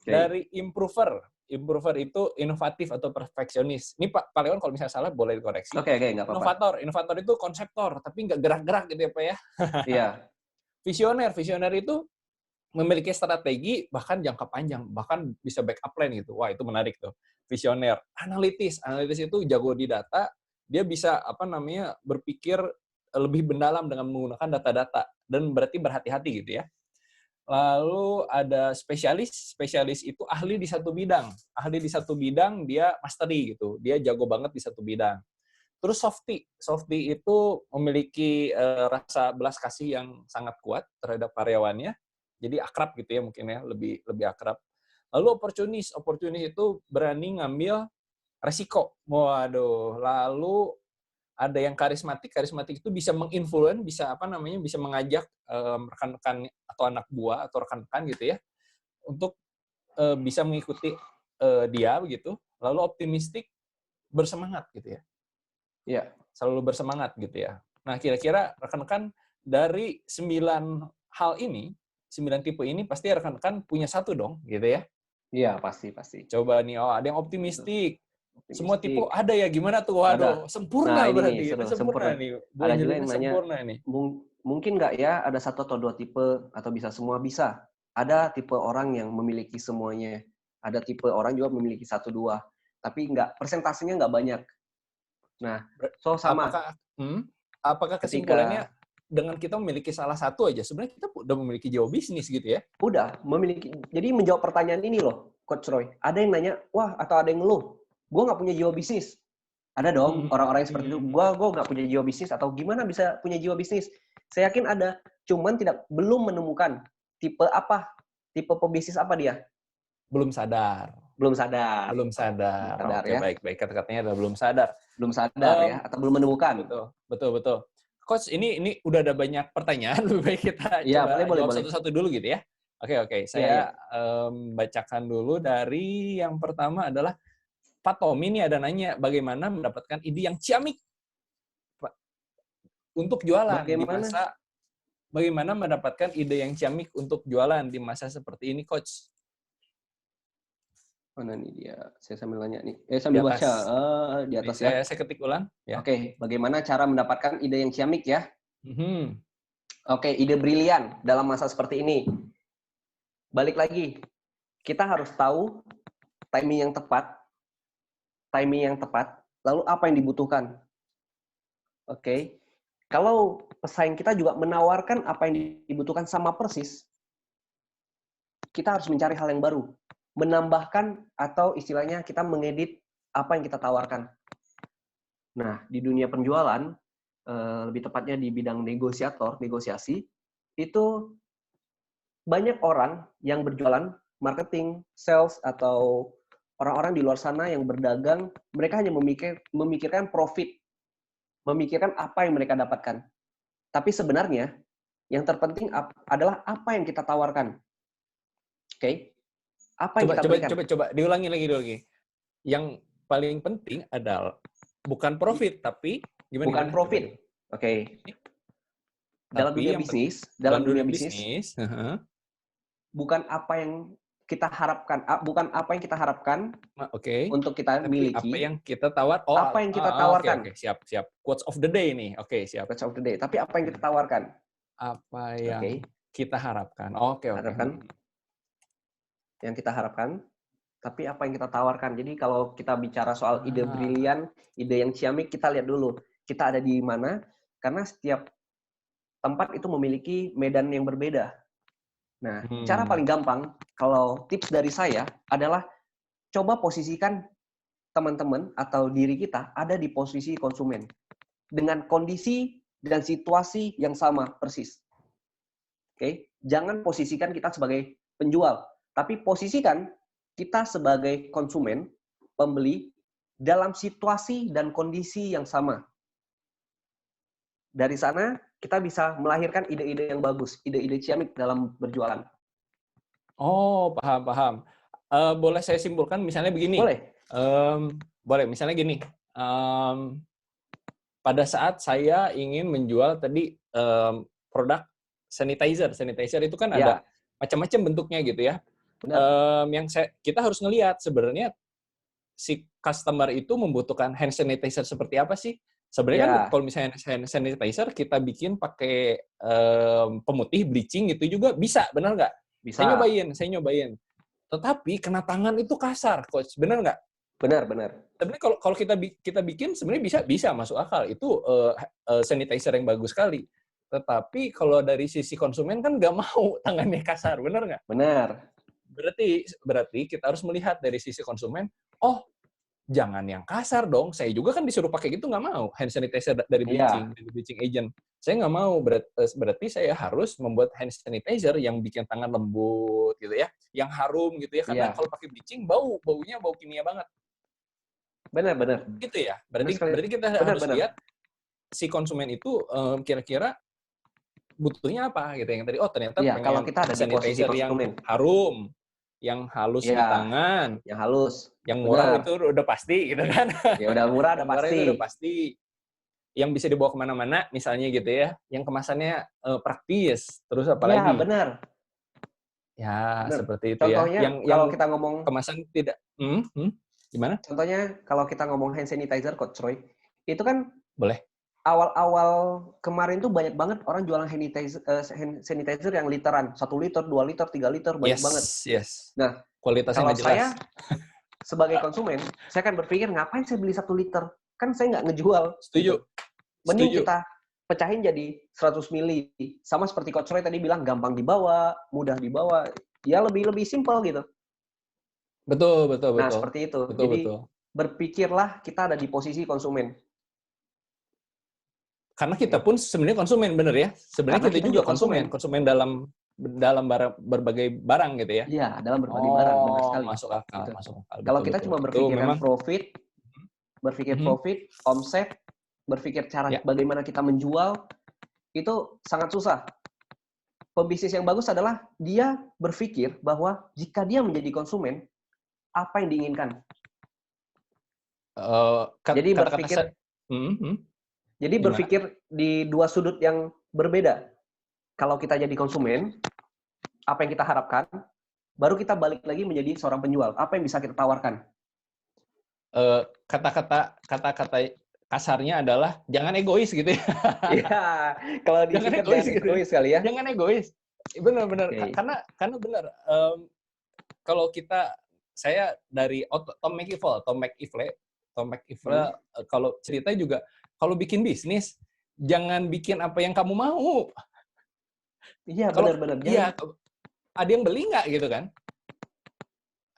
Dari improver. Improver itu inovatif atau perfeksionis. Ini Pak Leon kalau misalnya salah boleh dikoreksi.
Oke, nggak apa-apa.
Inovator itu konseptor, tapi nggak gerak-gerak gitu ya Pak ya.
Iya.
Visioner itu memiliki strategi bahkan jangka panjang, bahkan bisa backup plan gitu. Wah, itu menarik tuh. Visioner. Analitis itu jago di data, dia bisa berpikir lebih mendalam dengan menggunakan data-data dan berarti berhati-hati gitu ya. Lalu ada spesialis itu ahli di satu bidang, dia mastery gitu, dia jago banget di satu bidang. Terus softy itu memiliki rasa belas kasih yang sangat kuat terhadap karyawannya, jadi akrab gitu ya mungkin ya, lebih akrab. Lalu opportunis itu berani ngambil resiko. Waduh, lalu ada yang karismatik itu bisa menginfluence, bisa bisa mengajak rekan-rekan atau anak buah atau rekan-rekan gitu ya untuk bisa mengikuti dia begitu. Lalu optimistik bersemangat gitu ya.
Iya.
Selalu bersemangat gitu ya. Nah, kira-kira rekan-rekan dari 9 hal ini, 9 tipe ini pasti rekan-rekan punya satu dong, gitu ya.
Iya, pasti.
Coba nih, ada yang optimistik. Semua tipe ada ya, gimana tuh?
Ada.
Waduh, sempurna
Nah, ini
berarti.
nih,
Itu
sempurna.
sempurna nih.
Ada juga yang nanya,
sempurna nih.
mungkin nggak ya ada 1 atau 2 tipe atau bisa semua? Bisa. Ada tipe orang yang memiliki semuanya. Ada tipe orang juga memiliki 1, 2. Tapi persentasenya nggak banyak. Nah, sama.
Apakah kesimpulannya dengan kita memiliki salah satu aja, sebenarnya kita udah memiliki jiwa bisnis gitu ya?
Udah, memiliki. Jadi menjawab pertanyaan ini loh, Coach Roy. Ada yang nanya, wah, atau ada yang ngeluh, gue nggak punya jiwa bisnis. Ada dong orang-orang yang seperti itu. Gue nggak punya jiwa bisnis, atau gimana bisa punya jiwa bisnis? Saya yakin ada, cuman belum menemukan tipe apa, tipe pebisnis apa dia.
Belum sadar. Oke,
ya.
baik. Kata-katanya adalah belum sadar.
Belum sadar ya, atau belum menemukan.
Betul. Coach, ini udah ada banyak pertanyaan, lebih baik kita coba jawab satu-satu dulu gitu ya. Oke. Saya bacakan dulu dari yang pertama adalah Pak Tommy ini ada nanya bagaimana mendapatkan ide yang ciamik untuk jualan di masa. Bagaimana mendapatkan ide yang ciamik untuk jualan di masa seperti ini, Coach?
Mana nih dia? Saya sambil nanya nih. Sambil baca di atas ya.
Saya ketik ulang. Ya.
Oke, bagaimana cara mendapatkan ide yang ciamik ya? Oke, ide brilian dalam masa seperti ini. Balik lagi, kita harus tahu timing yang tepat, lalu apa yang dibutuhkan. Oke, kalau pesaing kita juga menawarkan apa yang dibutuhkan sama persis, kita harus mencari hal yang baru. Menambahkan atau istilahnya kita mengedit apa yang kita tawarkan. Nah, di dunia penjualan, lebih tepatnya di bidang negosiasi, itu banyak orang yang berjualan, marketing, sales, atau orang-orang di luar sana yang berdagang, mereka hanya memikirkan profit, memikirkan apa yang mereka dapatkan. Tapi sebenarnya, yang terpenting adalah apa yang kita tawarkan. Oke? Apa yang kita berikan?
Coba diulangi lagi. Yang paling penting adalah bukan profit, tapi gimana?
Bukan profit. Oke. Dalam dunia bisnis, bukan apa yang kita harapkan, untuk kita miliki.
Apa yang kita tawar?
Apa yang kita tawarkan?
Oke. Siap. Quotes of the day nih. Oke, siap.
Quotes of the day. Tapi apa yang kita tawarkan?
Apa yang kita harapkan? Oke.
Yang kita harapkan, tapi apa yang kita tawarkan. Jadi kalau kita bicara soal ide brilian, ide yang ciamik, kita lihat dulu kita ada di mana, karena setiap tempat itu memiliki medan yang berbeda. Nah, cara paling gampang, kalau tips dari saya adalah coba posisikan teman-teman atau diri kita ada di posisi konsumen dengan kondisi dan situasi yang sama persis. Oke, jangan posisikan kita sebagai penjual, tapi posisikan kita sebagai konsumen, pembeli, dalam situasi dan kondisi yang sama. Dari sana, kita bisa melahirkan ide-ide yang bagus, ide-ide ciamik dalam berjualan.
Oh, paham. Boleh saya simpulkan misalnya begini? Boleh. Misalnya gini, pada saat saya ingin menjual tadi produk sanitizer itu kan ada macam-macam bentuknya gitu ya. Yang kita harus ngelihat sebenarnya si customer itu membutuhkan hand sanitizer seperti apa sih? Sebenarnya kan kalau misalnya hand sanitizer kita bikin pakai pemutih, bleaching gitu juga bisa, benar nggak?
Bisa.
Saya nyobain. Tetapi kena tangan itu kasar, Coach. Benar nggak?
Benar.
Sebenarnya kalau kita bikin sebenarnya bisa masuk akal. Itu sanitizer yang bagus sekali. Tetapi kalau dari sisi konsumen kan nggak mau tangannya kasar, benar nggak?
Benar.
Berarti kita harus melihat dari sisi konsumen, jangan yang kasar dong. Saya juga kan disuruh pakai gitu, nggak mau. Hand sanitizer dari bleaching agent. Saya nggak mau. Berarti saya harus membuat hand sanitizer yang bikin tangan lembut gitu ya. Yang harum gitu ya. Karena kalau pakai bleaching, baunya bau kimia banget.
Benar.
Gitu ya. Berarti kita harus lihat si konsumen itu kira-kira butuhnya apa gitu. Yang tadi, ternyata
kalau kita ada di posisi konsumen
yang harum, yang halus di tangan,
yang halus,
yang murah itu udah pasti gitu kan.
Ya udah murah udah pasti.
yang bisa dibawa kemana-mana, misalnya gitu ya, yang kemasannya praktis, terus apa
Ya,
lagi?
benar.
Ya,
Benar.
seperti itu
Contohnya,
ya.
kalau
Yang
kita ngomong,
kemasan tidak, gimana?
contohnya kalau kita ngomong hand sanitizer, Coach Roy, itu kan
Boleh.
awal-awal kemarin tuh banyak banget orang jualan hand sanitizer yang literan, 1 liter, 2 liter, 3 liter, banyak banget.
Yes.
Nah,
Kualitasnya
kalau
nggak jelas.
saya sebagai konsumen, saya akan berpikir, ngapain saya beli 1 liter? Kan saya nggak ngejual.
Setuju.
Gitu. Mending
Setuju.
kita pecahin jadi 100 mili. Sama seperti Coach Roy tadi bilang, gampang dibawa, mudah dibawa. Ya lebih simpel gitu.
Betul.
Nah, seperti itu.
Betul.
Jadi, berpikirlah kita ada di posisi konsumen.
Karena kita pun sebenarnya konsumen, bener ya? Sebenarnya
Karena
kita
kita
juga
juga konsumen.
konsumen dalam berbagai barang gitu ya?
Iya, dalam berbagai barang, benar sekali.
Masuk akal,
Gitu.
masuk akal.
Kalau
Betul,
kita
betul.
cuma
Itu
berpikirkan
memang,
profit, omset, berpikir cara
Ya.
bagaimana kita menjual, itu sangat susah. Pembisnis yang bagus adalah dia berpikir bahwa jika dia menjadi konsumen, apa yang diinginkan. Jadi berpikir, jadi
Gimana?
berpikir di dua sudut yang berbeda. Kalau kita jadi konsumen, apa yang kita harapkan, baru kita balik lagi menjadi seorang penjual. Apa yang bisa kita tawarkan?
Kata-kata kasarnya adalah jangan egois gitu ya.
Iya, kalau di
Jangan
singkat
egois
jangan
gitu.
egois kali ya.
Jangan egois. Benar-benar.
Oke.
Karena benar. Kalau saya dari Tom McEville, kalau cerita juga, kalau bikin bisnis, jangan bikin apa yang kamu mau.
Iya,
Kalau
benar-benar.
iya, ada yang beli nggak gitu kan?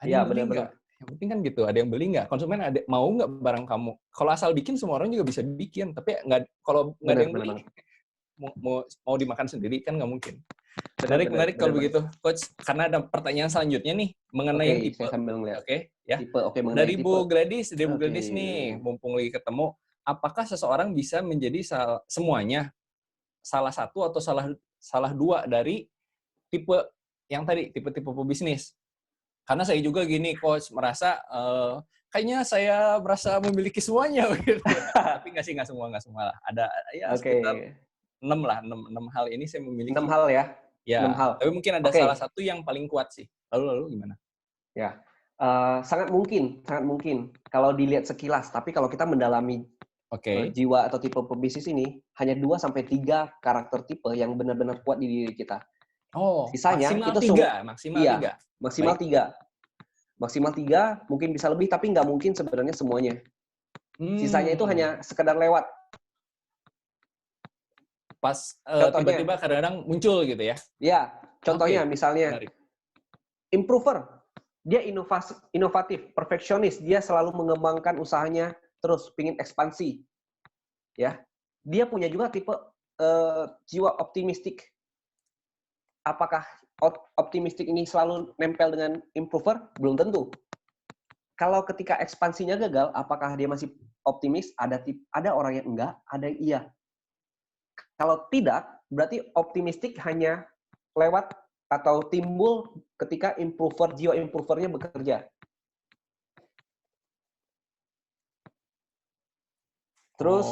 Ada
Iya,
yang beli
benar-benar.
nggak? Yang penting kan gitu, ada yang beli nggak? Konsumen mau nggak barang kamu? Kalau asal bikin, semua orang juga bisa bikin. Tapi kalau nggak ada yang beli, mau dimakan sendiri kan nggak mungkin. Menarik kalau begitu, Coach. Karena ada pertanyaan selanjutnya nih mengenai
Oke,
tipe.
saya sambil ngeliat.
Oke, ya.
Tipe, oke, mengenai
Dari
tipe.
Bu Gladys
Oke.
nih, mumpung lagi ketemu, apakah seseorang bisa menjadi semuanya salah satu atau salah dua dari tipe yang tadi, tipe-tipe pebisnis? Karena saya juga gini, Coach, merasa kayaknya saya merasa memiliki semuanya gitu. Tapi nggak semua lah. Ada ya sekitar 6 hal ini saya memiliki.
6 hal ya?
Ya,
6 hal.
tapi mungkin ada salah satu yang paling kuat sih. Lalu gimana?
Ya, sangat mungkin. Kalau dilihat sekilas, tapi kalau kita mendalami jiwa atau tipe pebisnis ini, hanya 2-3 karakter tipe yang benar-benar kuat di diri kita. Sisanya
maksimal
itu
3.
Maksimal 3. Maksimal 3, mungkin bisa lebih, tapi nggak mungkin sebenarnya semuanya. Sisanya itu hanya sekedar lewat.
Pas tiba-tiba kadang-kadang muncul gitu ya?
Ya, contohnya misalnya improver. Dia inovatif, perfeksionis. Dia selalu mengembangkan usahanya, terus pingin ekspansi. Ya, dia punya juga tipe jiwa optimistik. Apakah optimistik ini selalu nempel dengan improver? Belum tentu. Kalau ketika ekspansinya gagal, apakah dia masih optimis? Ada orang yang enggak, ada yang iya. Kalau tidak, berarti optimistik hanya lewat atau timbul ketika jiwa improvernya bekerja. Terus,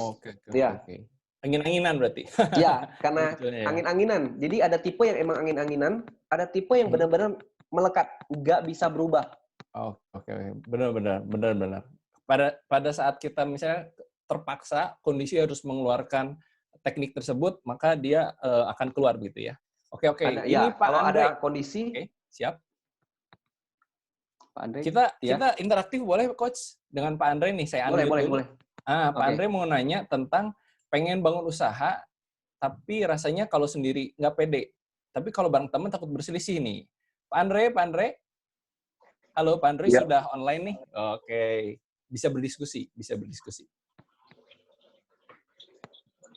angin-anginan berarti.
Ya, karena angin-anginan. Jadi ada tipe yang emang angin-anginan, ada tipe yang benar-benar melekat, nggak bisa berubah.
Benar. Pada saat kita misalnya terpaksa kondisi harus mengeluarkan teknik tersebut, maka dia akan keluar gitu ya. Oke. Ini Pak
kalau
Andre.
Ada kondisi.
Oke, siap.
Pak Andre.
Kita interaktif boleh, Coach, dengan Pak Andre nih. Saya unmute dulu.
Boleh.
Pak Andre mau nanya tentang pengen bangun usaha, tapi rasanya kalau sendiri nggak pede. Tapi kalau bareng teman takut berselisih nih. Pak Andre. Halo, Pak Andre sudah online nih. Oke. Bisa berdiskusi.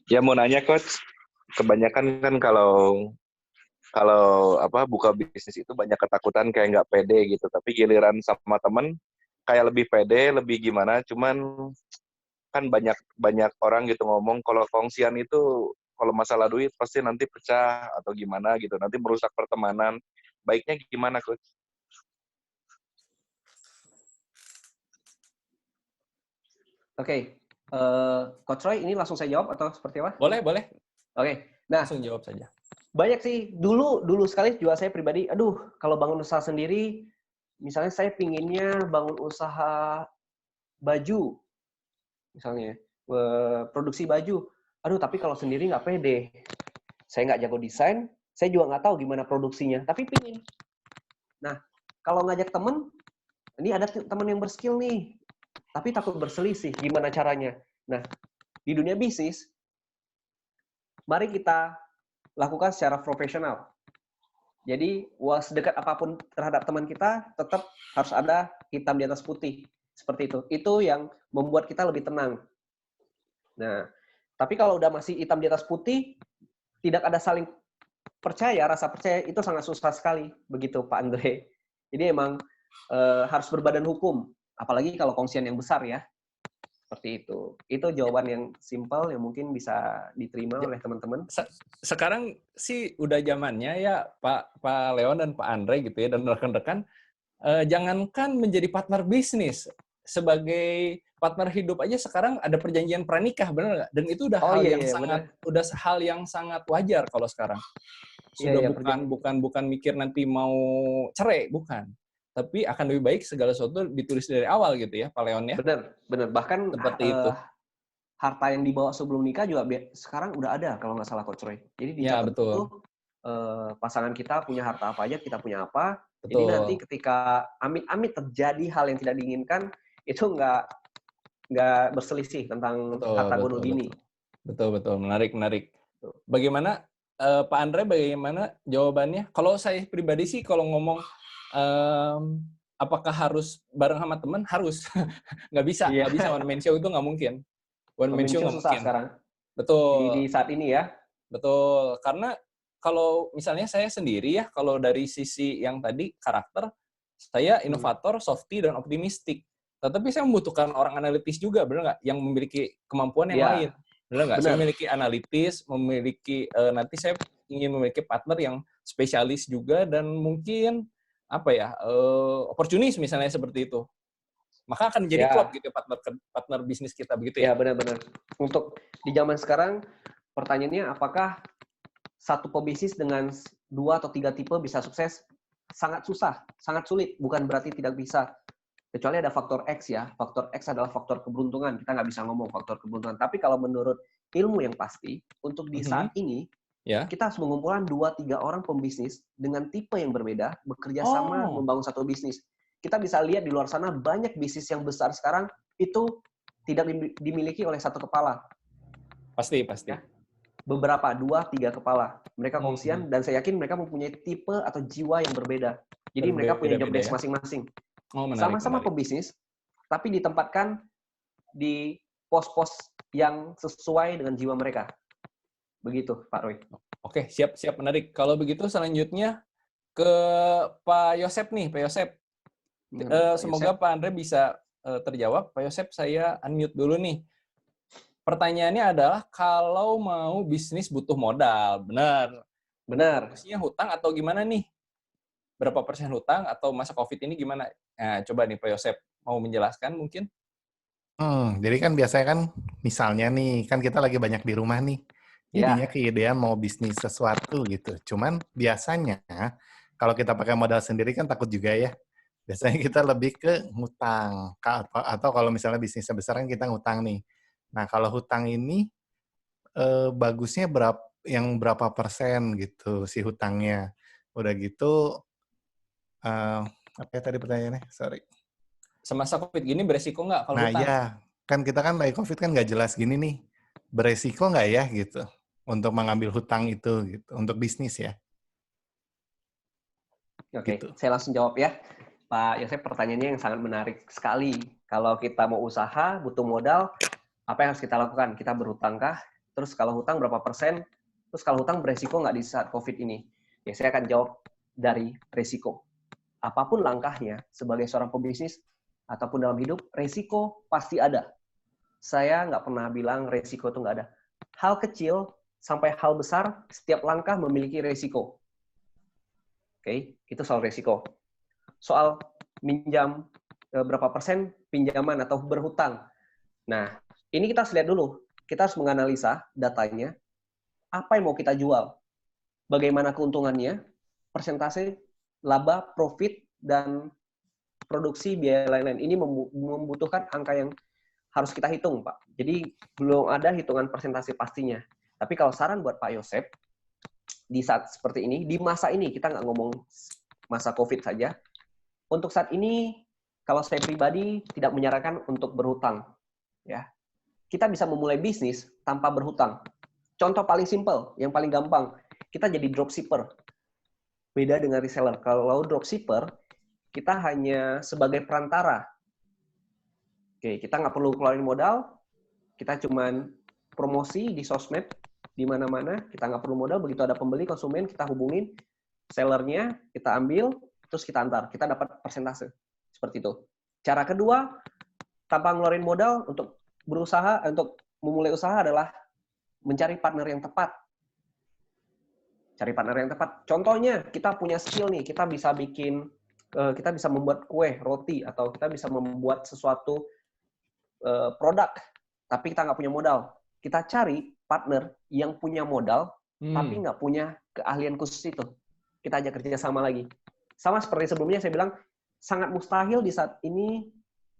Ya mau nanya, Coach. Kebanyakan kan kalau buka bisnis itu banyak ketakutan kayak nggak pede gitu. Tapi giliran sama temen kayak lebih pede, lebih gimana. Cuman kan banyak orang gitu ngomong kalau kongsian itu kalau masalah duit pasti nanti pecah atau gimana gitu. Nanti merusak pertemanan. Baiknya gimana, Coach?
Oke. Coach Roy, ini langsung saya jawab atau seperti apa?
Boleh.
Oke. Nah,
Langsung jawab saja.
banyak sih. Dulu sekali juga saya pribadi, kalau bangun usaha sendiri, misalnya saya pinginnya bangun usaha baju, misalnya, produksi baju. Tapi kalau sendiri nggak pede. Saya nggak jago desain, saya juga nggak tahu gimana produksinya, tapi pingin. Nah, kalau ngajak temen, ini ada temen yang berskill nih, tapi takut berselisih, gimana caranya? Nah, di dunia bisnis, mari kita lakukan secara profesional. Jadi, sedekat apapun terhadap teman kita, tetap harus ada hitam di atas putih. Seperti itu. Itu yang membuat kita lebih tenang. Nah, tapi kalau udah masih hitam di atas putih, tidak ada saling percaya, rasa percaya, itu sangat susah sekali. Begitu, Pak Andre. Jadi emang harus berbadan hukum. Apalagi kalau kongsian yang besar ya. Seperti itu. Itu jawaban yang simpel yang mungkin bisa diterima oleh teman-teman.
Sekarang sih udah zamannya ya Pak Leon dan Pak Andre gitu ya, dan rekan-rekan, jangankan menjadi partner bisnis, sebagai partner hidup aja sekarang ada perjanjian pranikah, benar nggak? Dan itu udah hal yang sangat wajar kalau sekarang. Sudah bukan mikir nanti mau cerai, bukan. Tapi akan lebih baik segala sesuatu ditulis dari awal gitu ya, Pak Leon ya.
Benar. Bahkan
seperti itu.
Harta yang dibawa sebelum nikah juga sekarang udah ada kalau nggak salah Coach Roy. Jadi dicatat itu pasangan kita punya harta apa aja, kita punya apa. Betul. Jadi nanti ketika amit-amit terjadi hal yang tidak diinginkan, itu nggak berselisih tentang harta gono gini.
Betul. Menarik. Bagaimana Pak Andre, bagaimana jawabannya? Kalau saya pribadi sih kalau ngomong apakah harus bareng sama teman? Harus. Nggak bisa one man show, itu nggak mungkin. One man show nggak mungkin.
Sekarang.
Betul.
Di saat ini ya.
Betul. Karena kalau misalnya saya sendiri ya, kalau dari sisi yang tadi karakter, saya inovator, softy, dan optimistik. Tetapi saya membutuhkan orang analitis juga, benar nggak? Yang memiliki kemampuan yang lain. Benar nggak? Saya memiliki analitis, nanti saya ingin memiliki partner yang spesialis juga, dan mungkin opportunis misalnya seperti itu. Maka akan jadi klop gitu partner bisnis kita, begitu ya?
Ya, benar. Untuk di zaman sekarang, pertanyaannya apakah satu pebisnis dengan 2 atau 3 tipe bisa sukses? Sangat susah, sangat sulit. Bukan berarti tidak bisa. Kecuali ada faktor X ya. Faktor X adalah faktor keberuntungan. Kita nggak bisa ngomong faktor keberuntungan. Tapi kalau menurut ilmu yang pasti, untuk di saat ini, kita harus mengumpulkan 2-3 orang pembisnis dengan tipe yang berbeda, bekerja sama membangun satu bisnis. Kita bisa lihat di luar sana banyak bisnis yang besar sekarang itu tidak dimiliki oleh satu kepala.
Pasti.
Ya. Beberapa, 2-3 kepala. Mereka kongsian dan saya yakin mereka mempunyai tipe atau jiwa yang berbeda. Jadi mereka punya job desk masing-masing. Sama-sama pebisnis, tapi ditempatkan di pos-pos yang sesuai dengan jiwa mereka. Begitu, Pak Roy.
Oke, siap, menarik. Kalau begitu selanjutnya ke Pak Yosep nih, Pak Yosep. Semoga Pak Andre bisa terjawab. Pak Yosep, saya unmute dulu nih. Pertanyaannya adalah, kalau mau bisnis butuh modal, benar. Maksudnya hutang atau gimana nih? Berapa persen hutang atau masa COVID ini gimana? Nah, coba nih Pak Yosep mau menjelaskan mungkin.
Jadi kan biasanya kan, misalnya nih, kan kita lagi banyak di rumah nih. Jadinya keidean mau bisnis sesuatu gitu. Cuman biasanya kalau kita pakai modal sendiri kan takut juga ya. Biasanya kita lebih ke ngutang. Atau kalau misalnya bisnisnya besar kan kita ngutang nih. Nah kalau hutang ini bagusnya berapa persen gitu si hutangnya. Udah gitu, apa ya tadi pertanyaannya? Sorry.
Semasa COVID gini beresiko nggak kalau hutang?
Nah ya, kan kita kan lagi COVID kan nggak jelas gini nih. Beresiko nggak ya gitu? Untuk mengambil hutang itu gitu, untuk bisnis ya.
Oke, saya langsung jawab ya. Pak Yosep, pertanyaannya yang sangat menarik sekali. Kalau kita mau usaha, butuh modal, apa yang harus kita lakukan? Kita berhutang kah? Terus kalau hutang berapa persen? Terus kalau hutang beresiko nggak di saat COVID ini? Ya, saya akan jawab dari resiko. Apapun langkahnya, sebagai seorang pebisnis, ataupun dalam hidup, resiko pasti ada. Saya nggak pernah bilang resiko itu nggak ada. Hal kecil sampai hal besar, setiap langkah memiliki resiko. Oke, itu soal resiko. Soal minjam berapa persen pinjaman atau berhutang. Nah, ini kita harus lihat dulu. Kita harus menganalisa datanya, apa yang mau kita jual, bagaimana keuntungannya, persentase, laba, profit, dan produksi, biaya lain-lain. Ini membutuhkan angka yang harus kita hitung, Pak. Jadi belum ada hitungan persentase pastinya. Tapi kalau saran buat Pak Yosep, di saat seperti ini, di masa ini, kita nggak ngomong masa COVID saja, untuk saat ini, kalau saya pribadi tidak menyarankan untuk berhutang. Ya, kita bisa memulai bisnis tanpa berhutang. Contoh paling simpel, yang paling gampang, kita jadi dropshipper. Beda dengan reseller. Kalau dropshipper, kita hanya sebagai perantara. Oke, kita nggak perlu keluarin modal, kita cuman promosi di sosmed, di mana-mana, kita nggak perlu modal, begitu ada pembeli, konsumen, kita hubungin, sellernya, kita ambil, terus kita antar. Kita dapat persentase. Seperti itu. Cara kedua, tanpa ngeluarin modal untuk berusaha, untuk memulai usaha adalah mencari partner yang tepat. Cari partner yang tepat. Contohnya, kita punya skill nih, kita bisa membuat kue, roti, atau kita bisa membuat sesuatu produk, tapi kita nggak punya modal. Kita cari partner yang punya modal, tapi nggak punya keahlian khusus itu. Kita ajak kerja sama lagi. Sama seperti sebelumnya saya bilang, sangat mustahil di saat ini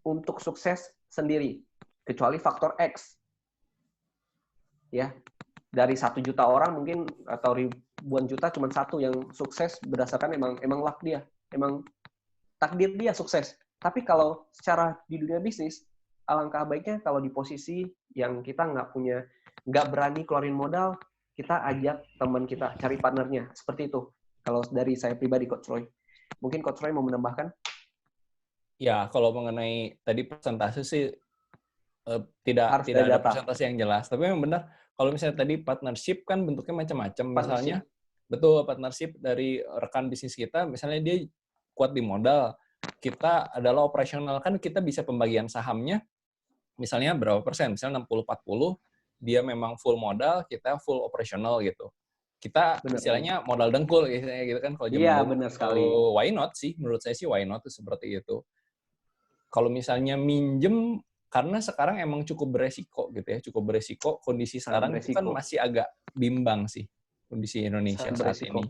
untuk sukses sendiri. Kecuali faktor X. Ya, dari 1 juta orang mungkin, atau ribuan juta, cuma 1 yang sukses berdasarkan emang luck dia. Emang takdir dia sukses. Tapi kalau secara di dunia bisnis, alangkah baiknya kalau di posisi yang kita nggak berani keluarin modal, kita ajak teman kita, cari partnernya. Seperti itu. Kalau dari saya pribadi, Coach Roy. Mungkin Coach Roy mau menambahkan?
Ya, kalau mengenai tadi persentase sih tidak ada persentase yang jelas. Tapi memang benar, kalau misalnya tadi partnership kan bentuknya macam-macam. Misalnya, betul, partnership dari rekan bisnis kita, misalnya dia kuat di modal, kita adalah operasional, kan kita bisa pembagian sahamnya, misalnya berapa persen, misalnya 60-40, dia memang full modal, kita full operasional gitu. Kita istilahnya modal dengkul gitu kan, kalau
Iya, benar sekali.
Why not sih? Menurut saya sih why not seperti itu. Kalau misalnya minjem, karena sekarang emang cukup beresiko gitu ya, kondisi sekarang itu kan masih agak bimbang sih kondisi Indonesia saat ini.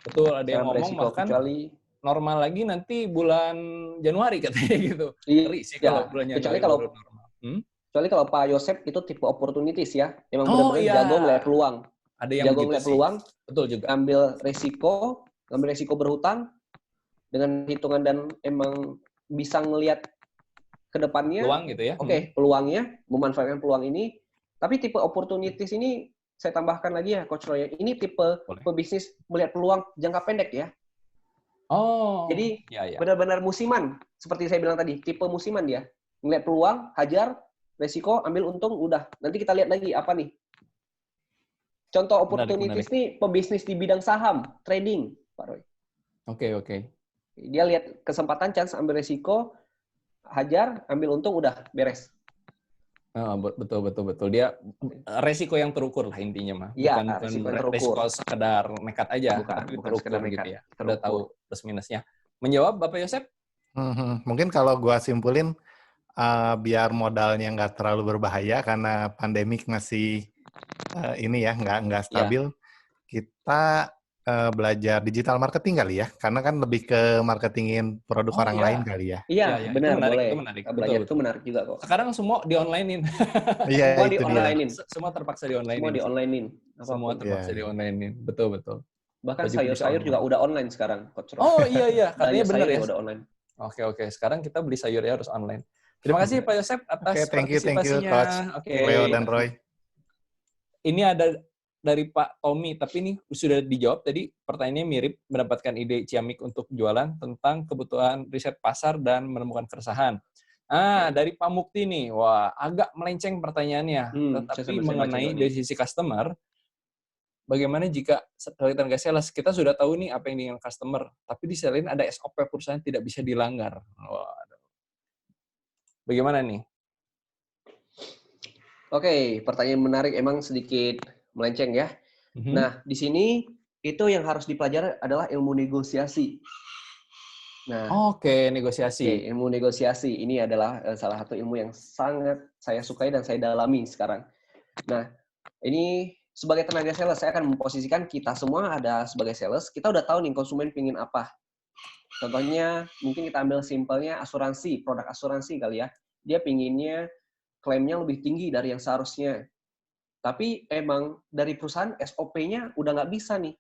Betul, ada yang ngomong bahkan normal lagi nanti bulan Januari katanya gitu. Ngeri sih kalau bulan Januari baru normal.
Kecuali kalau Pak Yosep itu tipe opportunities ya, emang benar-benar jago ngeliat peluang.
Ada yang
jago ngeliat peluang,
betul juga.
Ngambil resiko berhutang dengan hitungan dan emang bisa ngelihat ke depannya,
peluang gitu ya.
Peluangnya, memanfaatkan peluang ini. Tapi tipe opportunities ini, saya tambahkan lagi ya, Coach Roy, ini tipe pebisnis melihat peluang jangka pendek ya. Jadi, benar-benar musiman. Seperti saya bilang tadi, tipe musiman dia. Ngelihat peluang, hajar, resiko, ambil untung, udah. Nanti kita lihat lagi, apa nih. Contoh opportunities nih, pebisnis di bidang saham, trading, Pak Roy.
Oke.
Dia lihat kesempatan, chance, ambil resiko, hajar, ambil untung, udah beres.
Betul. Dia resiko yang terukur lah intinya mah.
Bukan
resiko sekedar nekat aja, tapi terukur gitu ya. Udah tahu plus minusnya. Menjawab Bapak Yosep?
Mungkin kalau gua simpulin, biar modalnya nggak terlalu berbahaya karena pandemik masih nggak stabil, kita belajar digital marketing kali ya, karena kan lebih ke marketingin produk orang lain kali ya.
Iya, benar, boleh.
Itu menarik.
Belajar itu menarik juga kok.
Sekarang semua di-online-in.
Semua di-online-in.
Semua terpaksa di-online-in.
Semua di-online-in.
Semua terpaksa di-online-in. Betul.
Bahkan sayur-sayur juga udah online sekarang, Coach Roy.
Oh iya, katanya benar ya.
Udah online.
Oke. Sekarang kita beli sayurnya harus online. Terima kasih Pak Yosep atas partisipasinya.
Thank you, Coach. Leo dan Roy.
Ini ada dari Pak Tommy, tapi ini sudah dijawab tadi, pertanyaannya mirip, mendapatkan ide Ciamik untuk jualan tentang kebutuhan riset pasar dan menemukan keresahan. Dari Pak Mukti nih, wah agak melenceng pertanyaannya, tetapi mengenai dari sisi customer, bagaimana jika target sales, kita sudah tahu nih apa yang diinginkan customer, tapi di sisi lain ada SOP perusahaan tidak bisa dilanggar. Waduh. Bagaimana nih?
Oke, pertanyaan menarik, emang sedikit melenceng ya. Nah, di sini itu yang harus dipelajari adalah ilmu negosiasi. Nah,
Oke, negosiasi.
ilmu negosiasi ini adalah salah satu ilmu yang sangat saya sukai dan saya dalami sekarang. Nah, ini sebagai tenaga sales, saya akan memposisikan kita semua ada sebagai sales. Kita udah tahu nih konsumen pingin apa. Contohnya, mungkin kita ambil simpelnya asuransi, produk asuransi kali ya. Dia pinginnya klaimnya lebih tinggi dari yang seharusnya. Tapi emang dari perusahaan SOP-nya udah nggak bisa nih.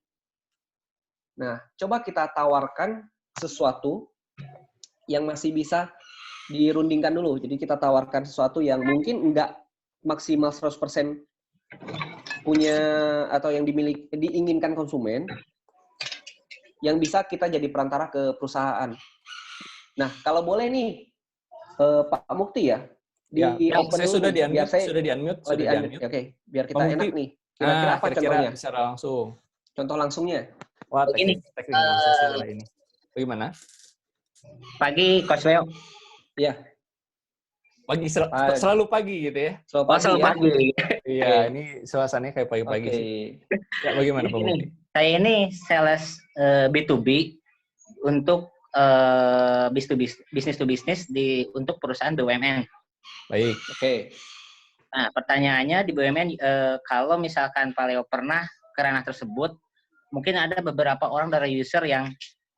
Nah, coba kita tawarkan sesuatu yang masih bisa dirundingkan dulu. Jadi kita tawarkan sesuatu yang mungkin nggak maksimal 100% punya atau yang diinginkan konsumen, yang bisa kita jadi perantara ke perusahaan. Nah, kalau boleh nih, Pak Mukti ya,
saya sudah di-unmute.
Oke, biar kita enak nih. Kira-kira apa contohnya?
Secara langsung.
Contoh langsungnya.
Wah, teknik ini. Bagaimana?
Pagi, Coach Leo.
Iya.
Pagi, selalu pagi gitu ya?
Selalu pagi.
Iya, ini suasananya kayak pagi-pagi sih. Ya, bagaimana Pak Mukti?
Saya ini sales B2B untuk business to business untuk perusahaan BUMN.
Baik.
Oke.
Nah, pertanyaannya di BUMN, kalau misalkan Pak Leo pernah ke ranah tersebut, mungkin ada beberapa orang dari user yang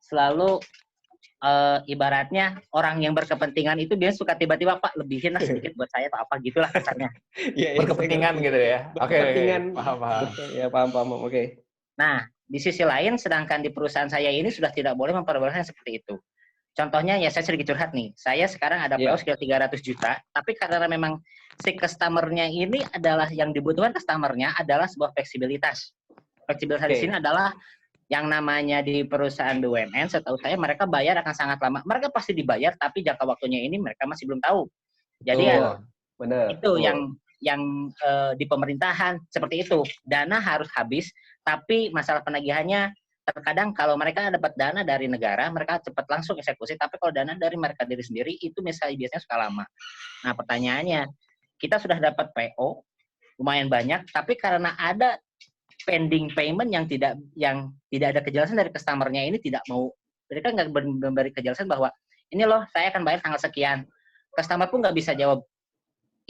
selalu ibaratnya orang yang berkepentingan itu dia suka tiba-tiba, Pak lebihin lah sedikit buat saya atau apa gitulah kasarnya.
Berkepentingan gitu ya.
Berkepentingan.
Paham.
Ya, paham. Oke.
Nah, di sisi lain sedangkan di perusahaan saya ini sudah tidak boleh memperbolehkan seperti itu. Contohnya ya saya sedikit curhat nih. Saya sekarang ada PO sekitar 300 juta, tapi karena memang si customer-nya ini adalah yang dibutuhkan customer-nya adalah sebuah fleksibilitas. Fleksibilitas di sini adalah yang namanya di perusahaan BUMN, setahu saya mereka bayar akan sangat lama. Mereka pasti dibayar, tapi jangka waktunya ini mereka masih belum tahu. Jadi itu yang di pemerintahan seperti itu. Dana harus habis, tapi masalah penagihannya terkadang kalau mereka dapat dana dari negara, mereka cepat langsung eksekusi. Tapi kalau dana dari mereka diri sendiri, itu biasanya suka lama. Nah pertanyaannya, kita sudah dapat PO, lumayan banyak, tapi karena ada pending payment yang tidak ada kejelasan dari customer-nya ini tidak mau, mereka nggak memberi kejelasan bahwa ini loh saya akan bayar tanggal sekian. Customer pun nggak bisa jawab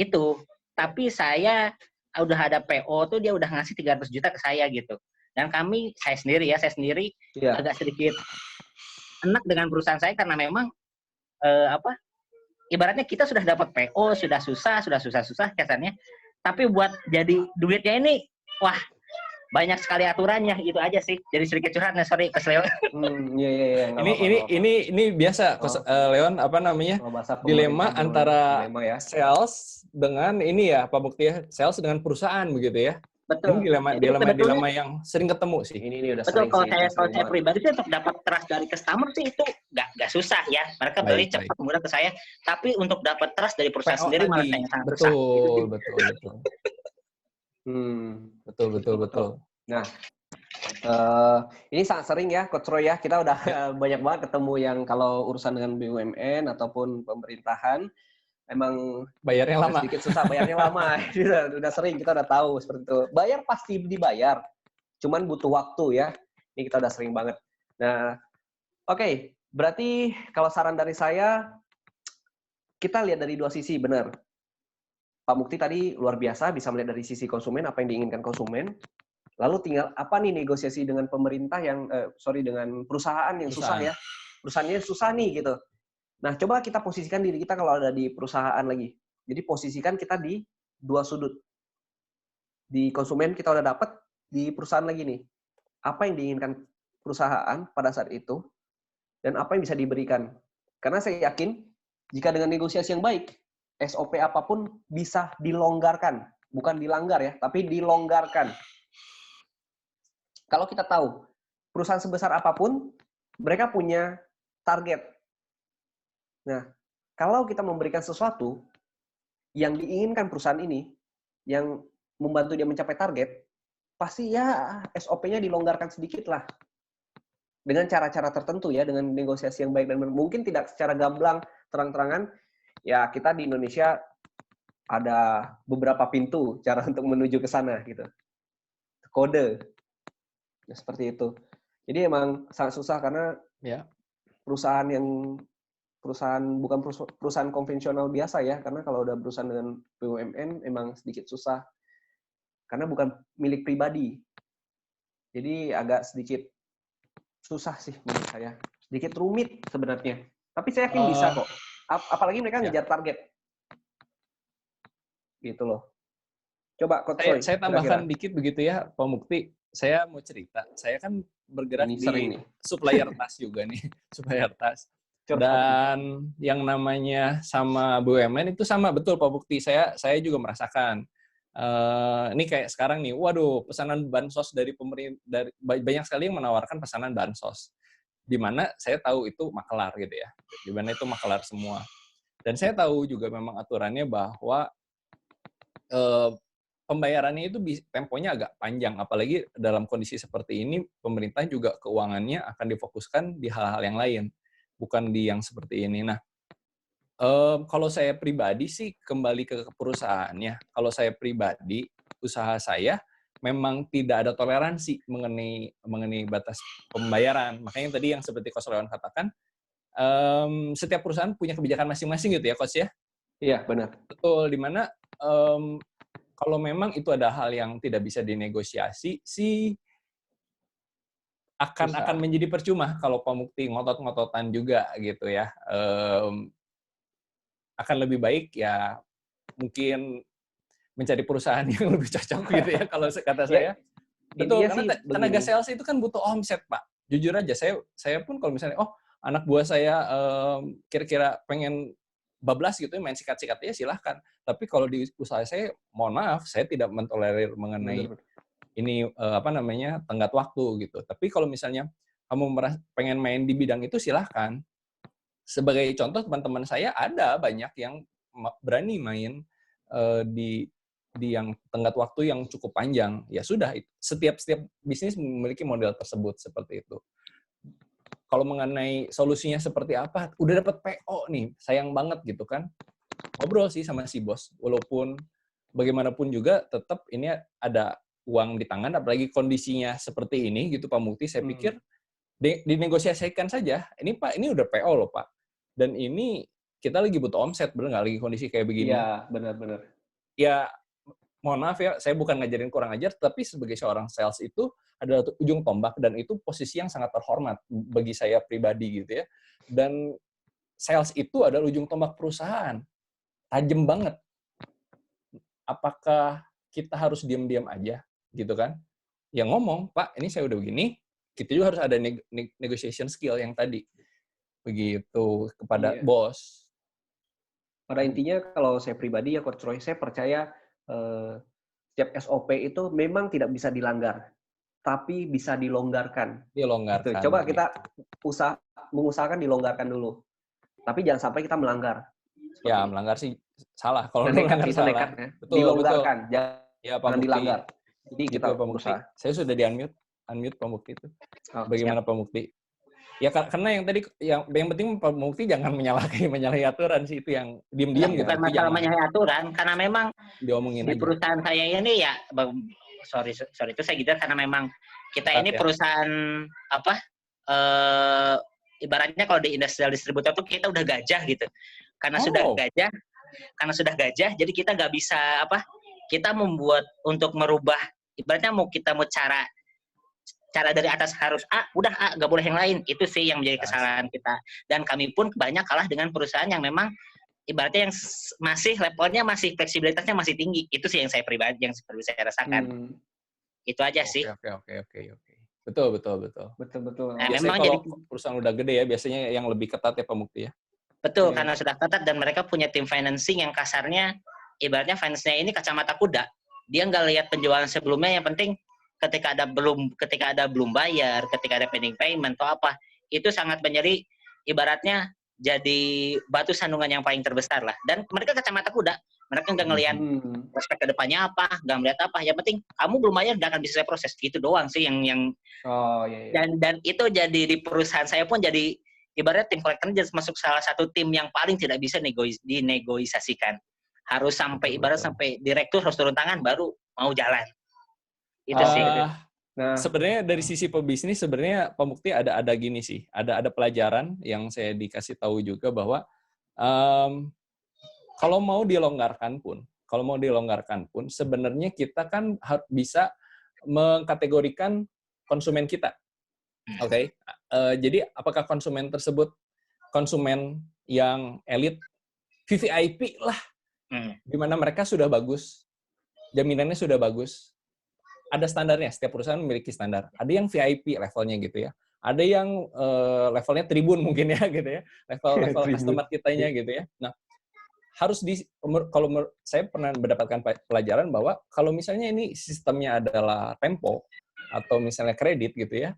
itu. Tapi saya udah ada PO tuh dia udah ngasih 300 juta ke saya gitu. Dan saya sendiri agak sedikit enak dengan perusahaan saya karena memang ibaratnya kita sudah dapat PO, sudah susah kesannya. Tapi buat jadi duitnya ini wah banyak sekali aturannya, itu aja sih. Jadi sedikit curhat nih, sorry Coach Leo.
Iya.
Ini biasa Leon dilema antara sales dengan ini ya Pak Mukti ya, sales dengan perusahaan begitu ya.
Betul.
Ini dilema yang sering ketemu sih.
Ini udah
betul.
Sering
Kalau saya pribadi sih untuk dapat trust dari customer sih itu nggak susah ya. Mereka beli cepat mudah ke saya. Tapi untuk dapat trust dari perusahaan sendiri malah saya sangat susah.
Betul.
Nah, ini sangat sering ya, Coach Roy ya. Kita udah banyak banget ketemu yang kalau urusan dengan BUMN ataupun pemerintahan, emang
bayarnya lama.
Sedikit susah, bayarnya lama. udah sering, kita udah tahu seperti itu. Bayar pasti dibayar, cuman butuh waktu ya. Ini kita udah sering banget. Nah, oke. Berarti kalau saran dari saya, kita lihat dari dua sisi, benar. Pak Mukti tadi luar biasa bisa melihat dari sisi konsumen apa yang diinginkan konsumen. Lalu tinggal apa nih negosiasi dengan pemerintah dengan perusahaan yang susah ya. Perusahaannya susah nih gitu. Nah, coba kita posisikan diri kita kalau ada di perusahaan lagi. Jadi posisikan kita di dua sudut. Di konsumen kita udah dapat, di perusahaan lagi nih. Apa yang diinginkan perusahaan pada saat itu dan apa yang bisa diberikan. Karena saya yakin jika dengan negosiasi yang baik, SOP apapun bisa dilonggarkan. Bukan dilanggar ya, tapi dilonggarkan. Kalau kita tahu, perusahaan sebesar apapun, mereka punya target. Nah, kalau kita memberikan sesuatu yang diinginkan perusahaan ini, yang membantu dia mencapai target, pasti ya SOP-nya dilonggarkan sedikit lah. Dengan cara-cara tertentu ya, dengan negosiasi yang baik dan mungkin tidak secara gamblang, terang-terangan, ya kita di Indonesia ada beberapa pintu cara untuk menuju ke sana gitu. Kode. Ya, seperti itu. Jadi emang sangat susah karena perusahaan bukan perusahaan konvensional biasa ya, karena kalau udah berurusan dengan BUMN emang sedikit susah karena bukan milik pribadi. Jadi agak sedikit susah sih menurut saya. Sedikit rumit sebenarnya. Tapi saya yakin bisa kok. Apalagi mereka ngejar target. Gitu loh. Coba Coach Roy.
Saya tambahkan dikit begitu ya, Pak Mukti. Saya mau cerita. Saya kan bergerak di supplier tas juga nih. Supplier tas. Dan yang namanya sama BUMN itu sama betul Pak Mukti. Saya juga merasakan. Ini kayak sekarang nih, waduh, pesanan bansos dari pemerintah, banyak sekali yang menawarkan pesanan bansos, di mana saya tahu itu makelar gitu ya, di mana itu makelar semua. Dan saya tahu juga memang aturannya bahwa pembayarannya itu temponya agak panjang, apalagi dalam kondisi seperti ini, pemerintah juga keuangannya akan difokuskan di hal-hal yang lain, bukan di yang seperti ini. Nah, kalau saya pribadi sih kembali ke perusahaannya. Kalau saya pribadi, usaha saya memang tidak ada toleransi mengenai batas pembayaran. Makanya tadi yang seperti Coach Leon katakan, setiap perusahaan punya kebijakan masing-masing gitu ya, Coach ya?
Iya, benar.
Betul, di mana kalau memang itu ada hal yang tidak bisa dinegosiasi, sih akan menjadi percuma kalau Pak Mukti ngotot-ngototan juga gitu ya. Akan lebih baik ya mungkin mencari perusahaan yang lebih cocok gitu ya kalau kata saya. Betul, karena tenaga sales itu kan butuh omset, Pak. Jujur aja, saya pun kalau misalnya, anak buah saya kira-kira pengen bablas gitu, main sikat-sikat ya silahkan. Tapi kalau di usaha saya, mohon maaf, saya tidak mentolerir mengenai ini tenggat waktu gitu. Tapi kalau misalnya kamu pengen main di bidang itu silahkan. Sebagai contoh, teman-teman saya ada banyak yang berani main di yang tenggat waktu yang cukup panjang. Ya sudah, setiap bisnis memiliki model tersebut seperti itu. Kalau mengenai solusinya seperti apa, udah dapat PO nih, sayang banget gitu kan. Ngobrol sih sama si bos, walaupun bagaimanapun juga tetap ini ada uang di tangan, apalagi kondisinya seperti ini gitu Pak Mukti, saya pikir dinegosiasikan saja. Ini Pak, ini udah PO loh Pak. Dan ini kita lagi butuh omset, bener nggak lagi kondisi kayak begini?
Iya, benar-benar.
Ya, mohon maaf ya, saya bukan ngajarin kurang ajar, tapi sebagai seorang sales itu adalah ujung tombak, dan itu posisi yang sangat terhormat bagi saya pribadi gitu ya. Dan sales itu adalah ujung tombak perusahaan. Tajam banget. Apakah kita harus diam-diam aja gitu kan? Ya ngomong, Pak, ini saya udah begini, kita juga harus ada negotiation skill yang tadi. Begitu kepada bos.
Pada intinya kalau saya pribadi ya Coach Roy, saya percaya setiap SOP itu memang tidak bisa dilanggar, tapi bisa dilonggarkan.
Dilonggarkan.
Gitu. Coba kita mengusahakan dilonggarkan dulu, tapi jangan sampai kita melanggar.
Ya, melanggar sih salah. Kalau melanggar salah.
Nekat, ya.
Betul,
dilonggarkan,
betul.
jangan dilanggar. Jadi
gitu,
kita
berusaha. Saya sudah unmute Pak Mukti itu. Bagaimana Pak Mukti? Ya karena yang tadi yang penting Pak Mukti jangan menyalahi aturan sih, itu yang diam-diam gitu.
Bukan masalah menyalahi aturan, karena memang
diomongin
di
aja.
Perusahaan saya ini ya sorry itu saya gitu, karena memang kita ini perusahaan ibaratnya kalau di industrial distributor tuh kita udah gajah gitu. Karena sudah gajah, jadi kita nggak bisa kita membuat untuk merubah, ibaratnya kita mau cara dari atas harus udah nggak boleh yang lain. Itu sih yang menjadi kesalahan kita. Dan kami pun banyak kalah dengan perusahaan yang memang ibaratnya yang masih levelnya masih fleksibilitasnya masih tinggi. Itu sih yang saya pribadi yang perlu saya rasakan. Itu aja sih.
Oke. Betul.
Nah,
biasanya
memang
kalau
jadi
perusahaan udah gede ya, biasanya yang lebih ketat ya Pak Mukti ya.
Betul, karena sudah ketat dan mereka punya tim financing yang kasarnya ibaratnya finance-nya ini kacamata kuda. Dia nggak lihat penjualan sebelumnya, yang penting ketika ada belum bayar, ketika ada pending payment atau apa, itu sangat menjadi ibaratnya jadi batu sandungan yang paling terbesar lah. Dan mereka kacamata kuda, mereka nggak ngelihat prospek ke depannya apa, nggak melihat apa. Yang penting kamu belum bayar, nggak akan bisa saya proses. Gitu doang sih yang. Dan itu jadi di perusahaan saya pun jadi ibaratnya tim collector masuk salah satu tim yang paling tidak bisa dinegosiasikan. Harus sampai ibarat sampai direktur harus turun tangan baru mau jalan. Itu sih.
Nah,
sebenarnya dari sisi pebisnis sebenarnya Pak Mukti ada gini sih, ada pelajaran yang saya dikasih tahu juga bahwa kalau mau dilonggarkan pun sebenarnya kita kan bisa mengkategorikan konsumen kita. Oke. Jadi apakah konsumen tersebut konsumen yang elit, VVIP lah, di mana mereka sudah bagus, jaminannya sudah bagus. Ada standarnya, setiap perusahaan memiliki standar. Ada yang VIP levelnya gitu ya. Ada yang levelnya tribun mungkin ya gitu ya. Level customer kitanya gitu ya. Nah, harus kalau saya pernah mendapatkan pelajaran bahwa kalau misalnya ini sistemnya adalah tempo atau misalnya kredit gitu ya,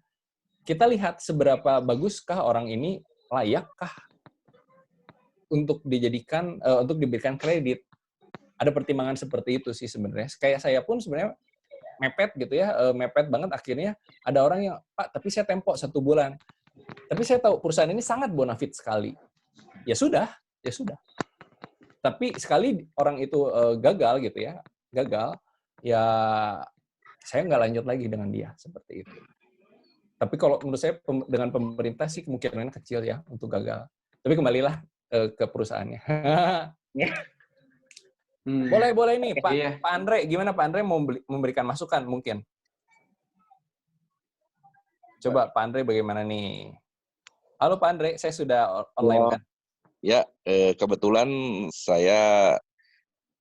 kita lihat seberapa baguskah orang ini, layakkah untuk diberikan kredit. Ada pertimbangan seperti itu sih sebenarnya. Kayak saya pun sebenarnya mepet gitu ya, mepet banget akhirnya ada orang yang, Pak, tapi saya tempo 1 bulan. Tapi saya tahu perusahaan ini sangat bonafit sekali. Ya sudah. Tapi sekali orang itu gagal gitu ya, ya saya nggak lanjut lagi dengan dia seperti itu. Tapi kalau menurut saya dengan pemerintah sih kemungkinannya kecil ya untuk gagal. Tapi kembalilah ke perusahaannya. Boleh nih Pak Andre, gimana Pak Andre mau memberikan masukan mungkin? Coba Pak Andre bagaimana nih? Halo Pak Andre, saya sudah online kan?
Ya, kebetulan saya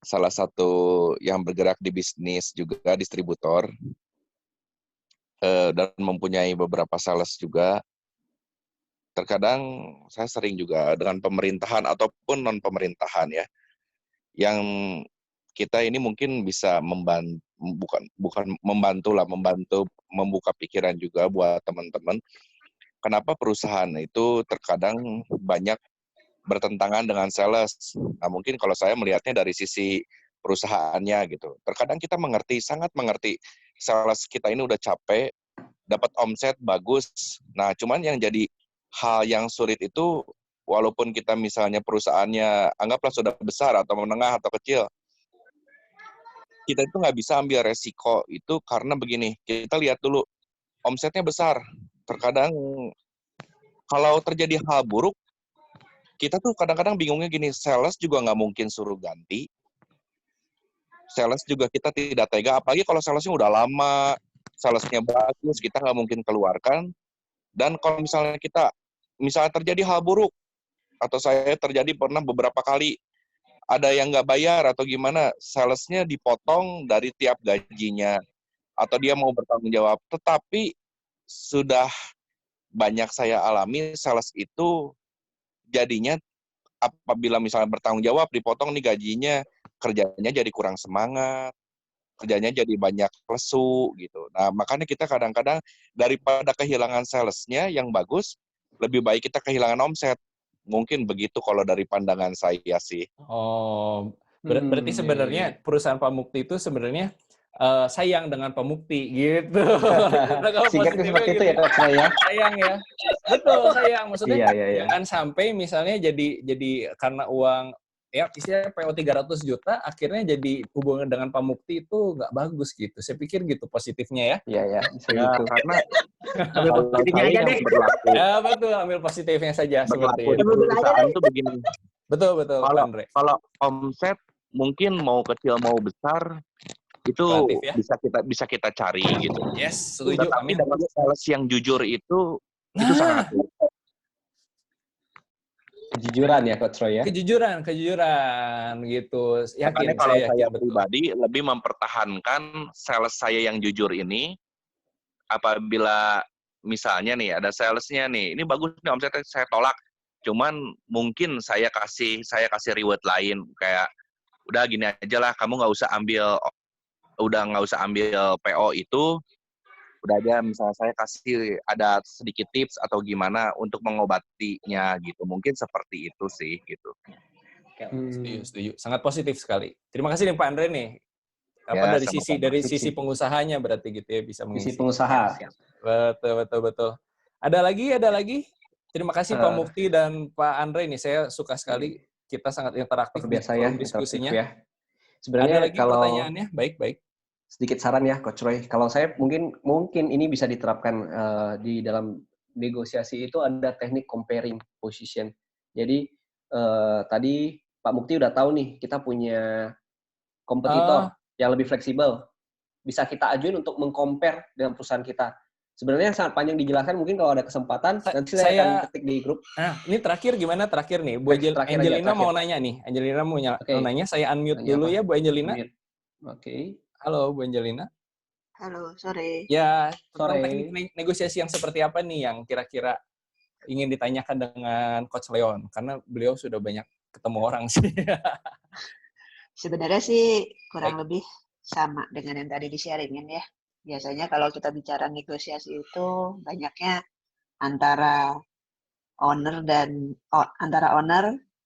salah satu yang bergerak di bisnis juga distributor dan mempunyai beberapa sales juga. Terkadang saya sering juga dengan pemerintahan ataupun non pemerintahan ya, yang kita ini mungkin bisa membantu membuka pikiran juga buat teman-teman. Kenapa perusahaan itu terkadang banyak bertentangan dengan sales? Nah, mungkin kalau saya melihatnya dari sisi perusahaannya gitu. Terkadang kita sangat mengerti sales kita ini udah capek, dapat omset bagus. Nah, cuman yang jadi hal yang sulit itu, walaupun kita misalnya perusahaannya anggaplah sudah besar atau menengah atau kecil, kita itu nggak bisa ambil resiko itu karena begini, kita lihat dulu, omsetnya besar. Terkadang kalau terjadi hal buruk, kita tuh kadang-kadang bingungnya gini, sales juga nggak mungkin suruh ganti. Sales juga kita tidak tega, apalagi kalau salesnya udah lama, salesnya bagus, kita nggak mungkin keluarkan. Dan kalau misalnya terjadi hal buruk, atau saya terjadi pernah beberapa kali, ada yang nggak bayar atau gimana, salesnya dipotong dari tiap gajinya, atau dia mau bertanggung jawab. Tetapi sudah banyak saya alami, sales itu jadinya apabila misalnya bertanggung jawab, dipotong nih gajinya, kerjanya jadi kurang semangat, kerjanya jadi banyak lesu gitu. Nah, makanya kita kadang-kadang daripada kehilangan salesnya yang bagus, lebih baik kita kehilangan omset. Mungkin begitu kalau dari pandangan saya sih.
Oh, berarti sebenarnya perusahaan Pak Mukti itu sebenarnya sayang dengan Pak Mukti gitu.
Singkatnya seperti itu ya Coach Roy ya.
Sayang ya. Betul, sayang. Maksudnya
Iya.
jangan sampai misalnya jadi karena uang ya istilahnya PO 300 juta akhirnya jadi hubungan dengan Pak Mukti itu nggak bagus gitu. Saya pikir gitu positifnya ya.
Iya, bisa gitu.
Karena
Ambil positifnya aja deh.
berlaku.
Ya betul, ambil positifnya saja seperti
Berlaku di
itu.
perusahaan tuh begini.
Betul, Pak Andre.
Kalau omset mungkin mau kecil mau besar itu
relatif, ya?
bisa kita cari gitu.
Yes, setuju.
Tapi dengan sales yang jujur itu sangat
kejujuran ya Coach Roy ya.
Kejujuran gitu. Yakin
kalau saya
betul.
pribadi lebih mempertahankan sales saya yang jujur ini. Apabila misalnya nih ada salesnya nih, ini bagus nih omsetnya, saya tolak. Cuman mungkin saya kasih reward lain, kayak udah gini aja lah, kamu nggak usah ambil PO itu, udah aja misalnya saya kasih ada sedikit tips atau gimana untuk mengobatinya gitu. Mungkin seperti itu sih gitu.
Setuju. Sangat positif sekali. Terima kasih nih Pak Andre nih. Dari sisi pengusahanya berarti gitu ya, bisa mengisi.
Sisi pengusaha.
Betul. Ada lagi? Terima kasih Pak Mukti dan Pak Andre nih. Saya suka sekali kita sangat interaktif
biasa ya
diskusinya.
ya. Sebenarnya
ada lagi pertanyaannya? Baik.
sedikit saran ya Coach Roy. Kalau saya mungkin ini bisa diterapkan di dalam negosiasi itu ada teknik comparing position. Jadi tadi Pak Mukti udah tahu nih kita punya kompetitor yang lebih fleksibel. Bisa kita ajuin untuk meng-compare dengan perusahaan kita. Sebenarnya sangat panjang dijelaskan, mungkin kalau ada kesempatan nanti saya akan ketik di grup.
Nah, ini terakhir nih? Bu Angelina mau nanya nih. Angelina mau nanya, saya unmute dulu ya Bu Angelina.
Oke.
Halo Bu Angelina.
Halo, sore.
Ya, tentang teknik negosiasi yang seperti apa nih yang kira-kira ingin ditanyakan dengan Coach Leon? Karena beliau sudah banyak ketemu orang sih.
Sebenarnya sih kurang lebih sama dengan yang tadi di-sharingin ya. Biasanya kalau kita bicara negosiasi itu banyaknya antara owner,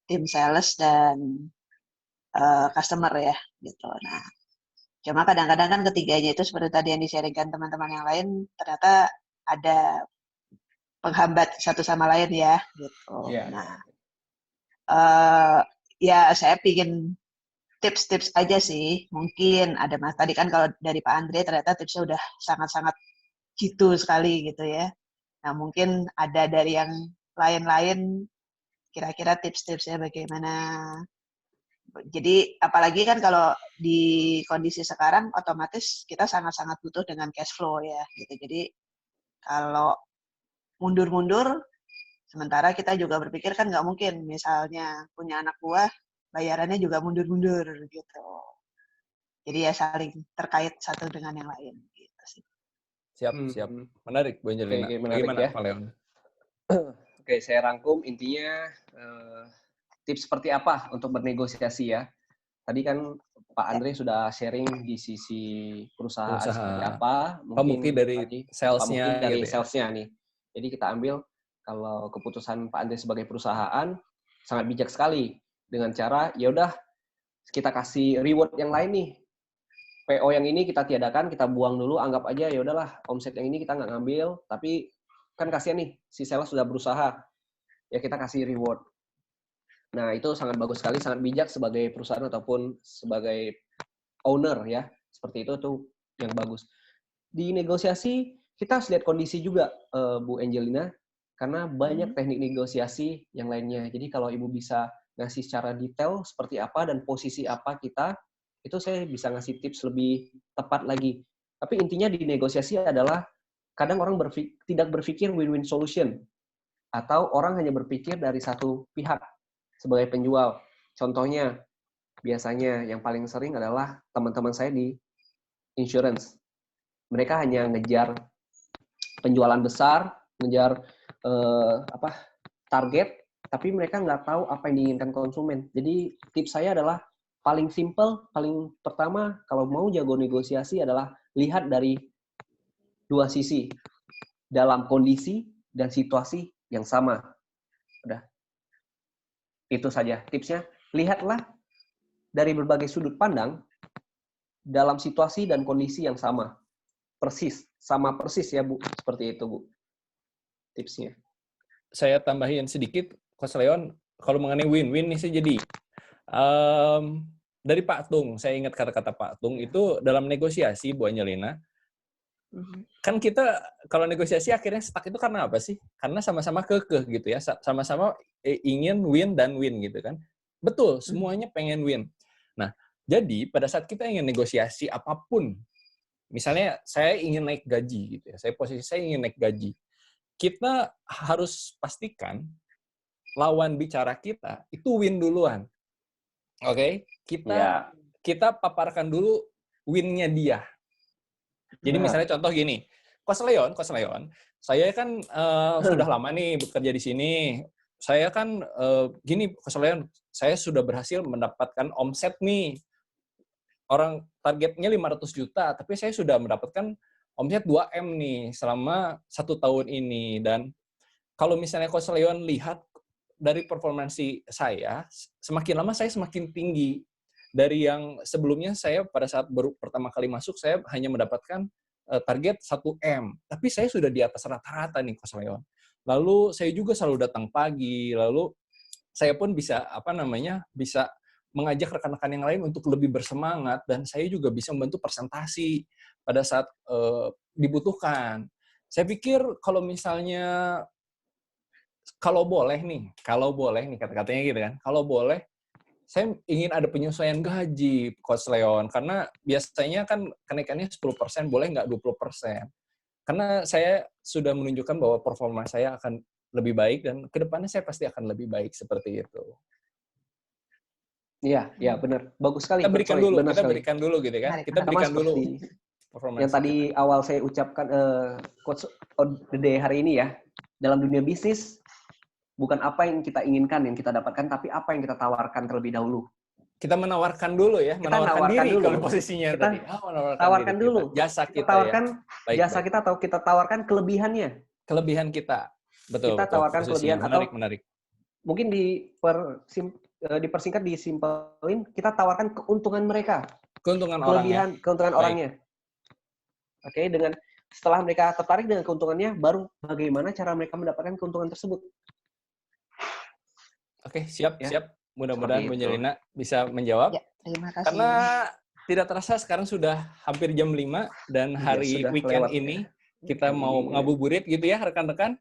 tim sales dan customer ya gitu. Nah, cuma kadang-kadang kan ketiganya itu seperti tadi yang di-sharingkan teman-teman yang lain ternyata ada penghambat satu sama lain ya gitu.
Yeah.
Nah, ya saya pingin tips-tips aja sih. Mungkin ada mas tadi kan kalau dari Pak Andre ternyata tipsnya udah sangat-sangat jitu sekali gitu ya. Nah mungkin ada dari yang lain-lain kira-kira tips-tipsnya bagaimana. Jadi apalagi kan kalau di kondisi sekarang otomatis kita sangat-sangat butuh dengan cash flow ya gitu. Jadi kalau mundur-mundur sementara kita juga berpikir kan nggak mungkin misalnya punya anak buah bayarannya juga mundur-mundur gitu. Jadi ya saling terkait satu dengan yang lain gitu sih.
Siap. Menarik Bu Angelina.
Oke, menarik
Bagaimana
ya.
Pak Leon?
Oke, saya rangkum intinya tips seperti apa untuk bernegosiasi ya. Tadi kan Pak Andre sudah sharing di sisi perusahaan seperti apa.
Mungkin dari salesnya
dari
gitu
salesnya nih. Jadi kita ambil kalau keputusan Pak Andre sebagai perusahaan sangat bijak sekali dengan cara ya udah kita kasih reward yang lain nih. PO yang ini kita tiadakan, kita buang dulu, anggap aja ya udahlah omset yang ini kita nggak ngambil, tapi kan kasihan nih si sales sudah berusaha. Ya kita kasih reward. Nah, itu sangat bagus sekali, sangat bijak sebagai perusahaan ataupun sebagai owner ya. Seperti itu tuh yang bagus. Di negosiasi kita harus lihat kondisi juga Bu Angelina karena banyak teknik negosiasi yang lainnya. Jadi kalau Ibu bisa ngasih secara detail seperti apa dan posisi apa kita, itu saya bisa ngasih tips lebih tepat lagi. Tapi intinya di negosiasi adalah kadang orang tidak berpikir win-win solution atau orang hanya berpikir dari satu pihak sebagai penjual. Contohnya biasanya yang paling sering adalah teman-teman saya di insurance. Mereka hanya ngejar penjualan besar, ngejar target, tapi mereka nggak tahu apa yang diinginkan konsumen. Jadi tips saya adalah paling simple, paling pertama kalau mau jago negosiasi adalah lihat dari dua sisi dalam kondisi dan situasi yang sama. Udah. Itu saja tipsnya. Lihatlah dari berbagai sudut pandang dalam situasi dan kondisi yang sama. Sama persis ya Bu. Seperti itu Bu. Tipsnya.
Saya tambahin sedikit, Coach Leon, kalau mengenai win-win nih sih jadi dari Pak Tung, saya ingat kata-kata Pak Tung itu dalam negosiasi Bu Angelina, kan kita kalau negosiasi akhirnya stuck itu karena apa sih? Karena sama-sama kekeh gitu ya, sama-sama ingin win dan win gitu kan. Betul, semuanya pengen win. Nah, jadi pada saat kita ingin negosiasi apapun, misalnya saya ingin naik gaji gitu ya, posisi saya ingin naik gaji. Kita harus pastikan lawan bicara kita itu win duluan. Oke? Kita paparkan dulu win-nya dia. Jadi misalnya contoh gini, Coach Leon, saya kan sudah lama nih bekerja di sini. Saya kan gini, Coach Leon, saya sudah berhasil mendapatkan omset nih. Orang targetnya 500 juta, tapi saya sudah mendapatkan omset 2M nih selama 1 tahun ini. Dan kalau misalnya Coach Leon lihat dari performansi saya, semakin lama saya semakin tinggi. Dari yang sebelumnya saya pada saat baru pertama kali masuk, saya hanya mendapatkan target 1M. Tapi saya sudah di atas rata-rata nih Coach Leon. Lalu saya juga selalu datang pagi, lalu saya pun bisa bisa mengajak rekan-rekan yang lain untuk lebih bersemangat, dan saya juga bisa membantu presentasi pada saat dibutuhkan. Saya pikir kalau misalnya, kalau boleh nih kata-katanya gitu kan, kalau boleh, saya ingin ada penyesuaian gaji, Coach Leon, karena biasanya kan kenaikannya 10%, boleh nggak 20%? Karena saya sudah menunjukkan bahwa performa saya akan lebih baik, dan ke depannya saya pasti akan lebih baik seperti itu.
Iya, benar. Bagus sekali.
Kita berikan dulu gitu kan.
Menarik.
Kita berikan dulu
performance yang tadi awal saya ucapkan, Coach Dede hari ini ya, dalam dunia bisnis, bukan apa yang kita inginkan yang kita dapatkan, tapi apa yang kita tawarkan terlebih dahulu.
Kita menawarkan dulu ya, menawarkan diri dulu. Kalau posisinya
kita
tadi.
Tawarkan diri dulu.
Jasa kita
tawarkan
ya.
Jasa kita, atau kita tawarkan kelebihannya.
Kelebihan kita. Betul.
Kita tawarkan kelebihan,
menarik.
Mungkin dipersingkat, disimpelin, kita tawarkan keuntungan mereka.
Keuntungan
orangnya. Oke, dengan setelah mereka tertarik dengan keuntungannya, baru bagaimana cara mereka mendapatkan keuntungan tersebut.
Oke, siap. Mudah-mudahan Bu Njelina bisa menjawab.
Ya, terima kasih.
Karena tidak terasa sekarang sudah hampir jam 5 dan hari weekend ini kita mau ngabuburit gitu ya rekan-rekan.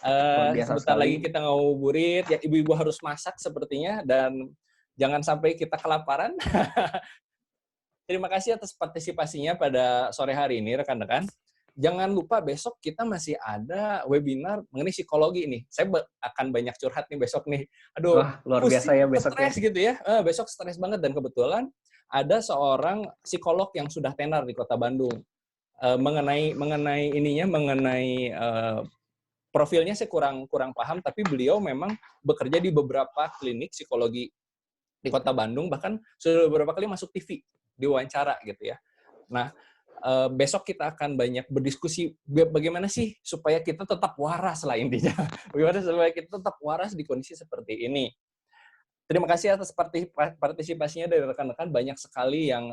Sebentar lagi kita ngabuburit, ya ibu-ibu harus masak sepertinya, dan jangan sampai kita kelaparan. Terima kasih atas partisipasinya pada sore hari ini rekan-rekan. Jangan lupa besok kita masih ada webinar mengenai psikologi nih. Saya akan banyak curhat nih besok nih. Aduh,
luar biasa ya besok.
Stres gitu ya. Besok stres banget, dan kebetulan ada seorang psikolog yang sudah tenar di Kota Bandung. Mengenai profilnya saya kurang paham, tapi beliau memang bekerja di beberapa klinik psikologi di Kota Bandung, bahkan sudah beberapa kali masuk TV, diwawancara gitu ya. Nah, besok kita akan banyak berdiskusi bagaimana sih supaya kita tetap waras lah intinya. Bagaimana supaya kita tetap waras di kondisi seperti ini. Terima kasih atas partisipasinya dari rekan-rekan. Banyak sekali yang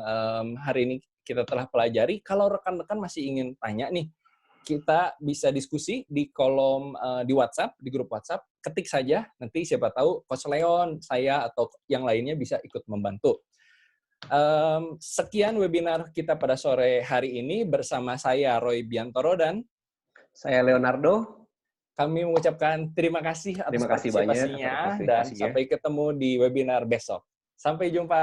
hari ini kita telah pelajari. Kalau rekan-rekan masih ingin tanya nih, kita bisa diskusi di kolom di WhatsApp, di grup WhatsApp. Ketik saja, nanti siapa tahu Coach Leon, saya, atau yang lainnya bisa ikut membantu. Sekian webinar kita pada sore hari ini bersama saya Roy Biantoro dan
saya Leonardo.
Kami mengucapkan terima kasih atas partisipasinya, dan sampai ketemu di webinar besok. Sampai jumpa.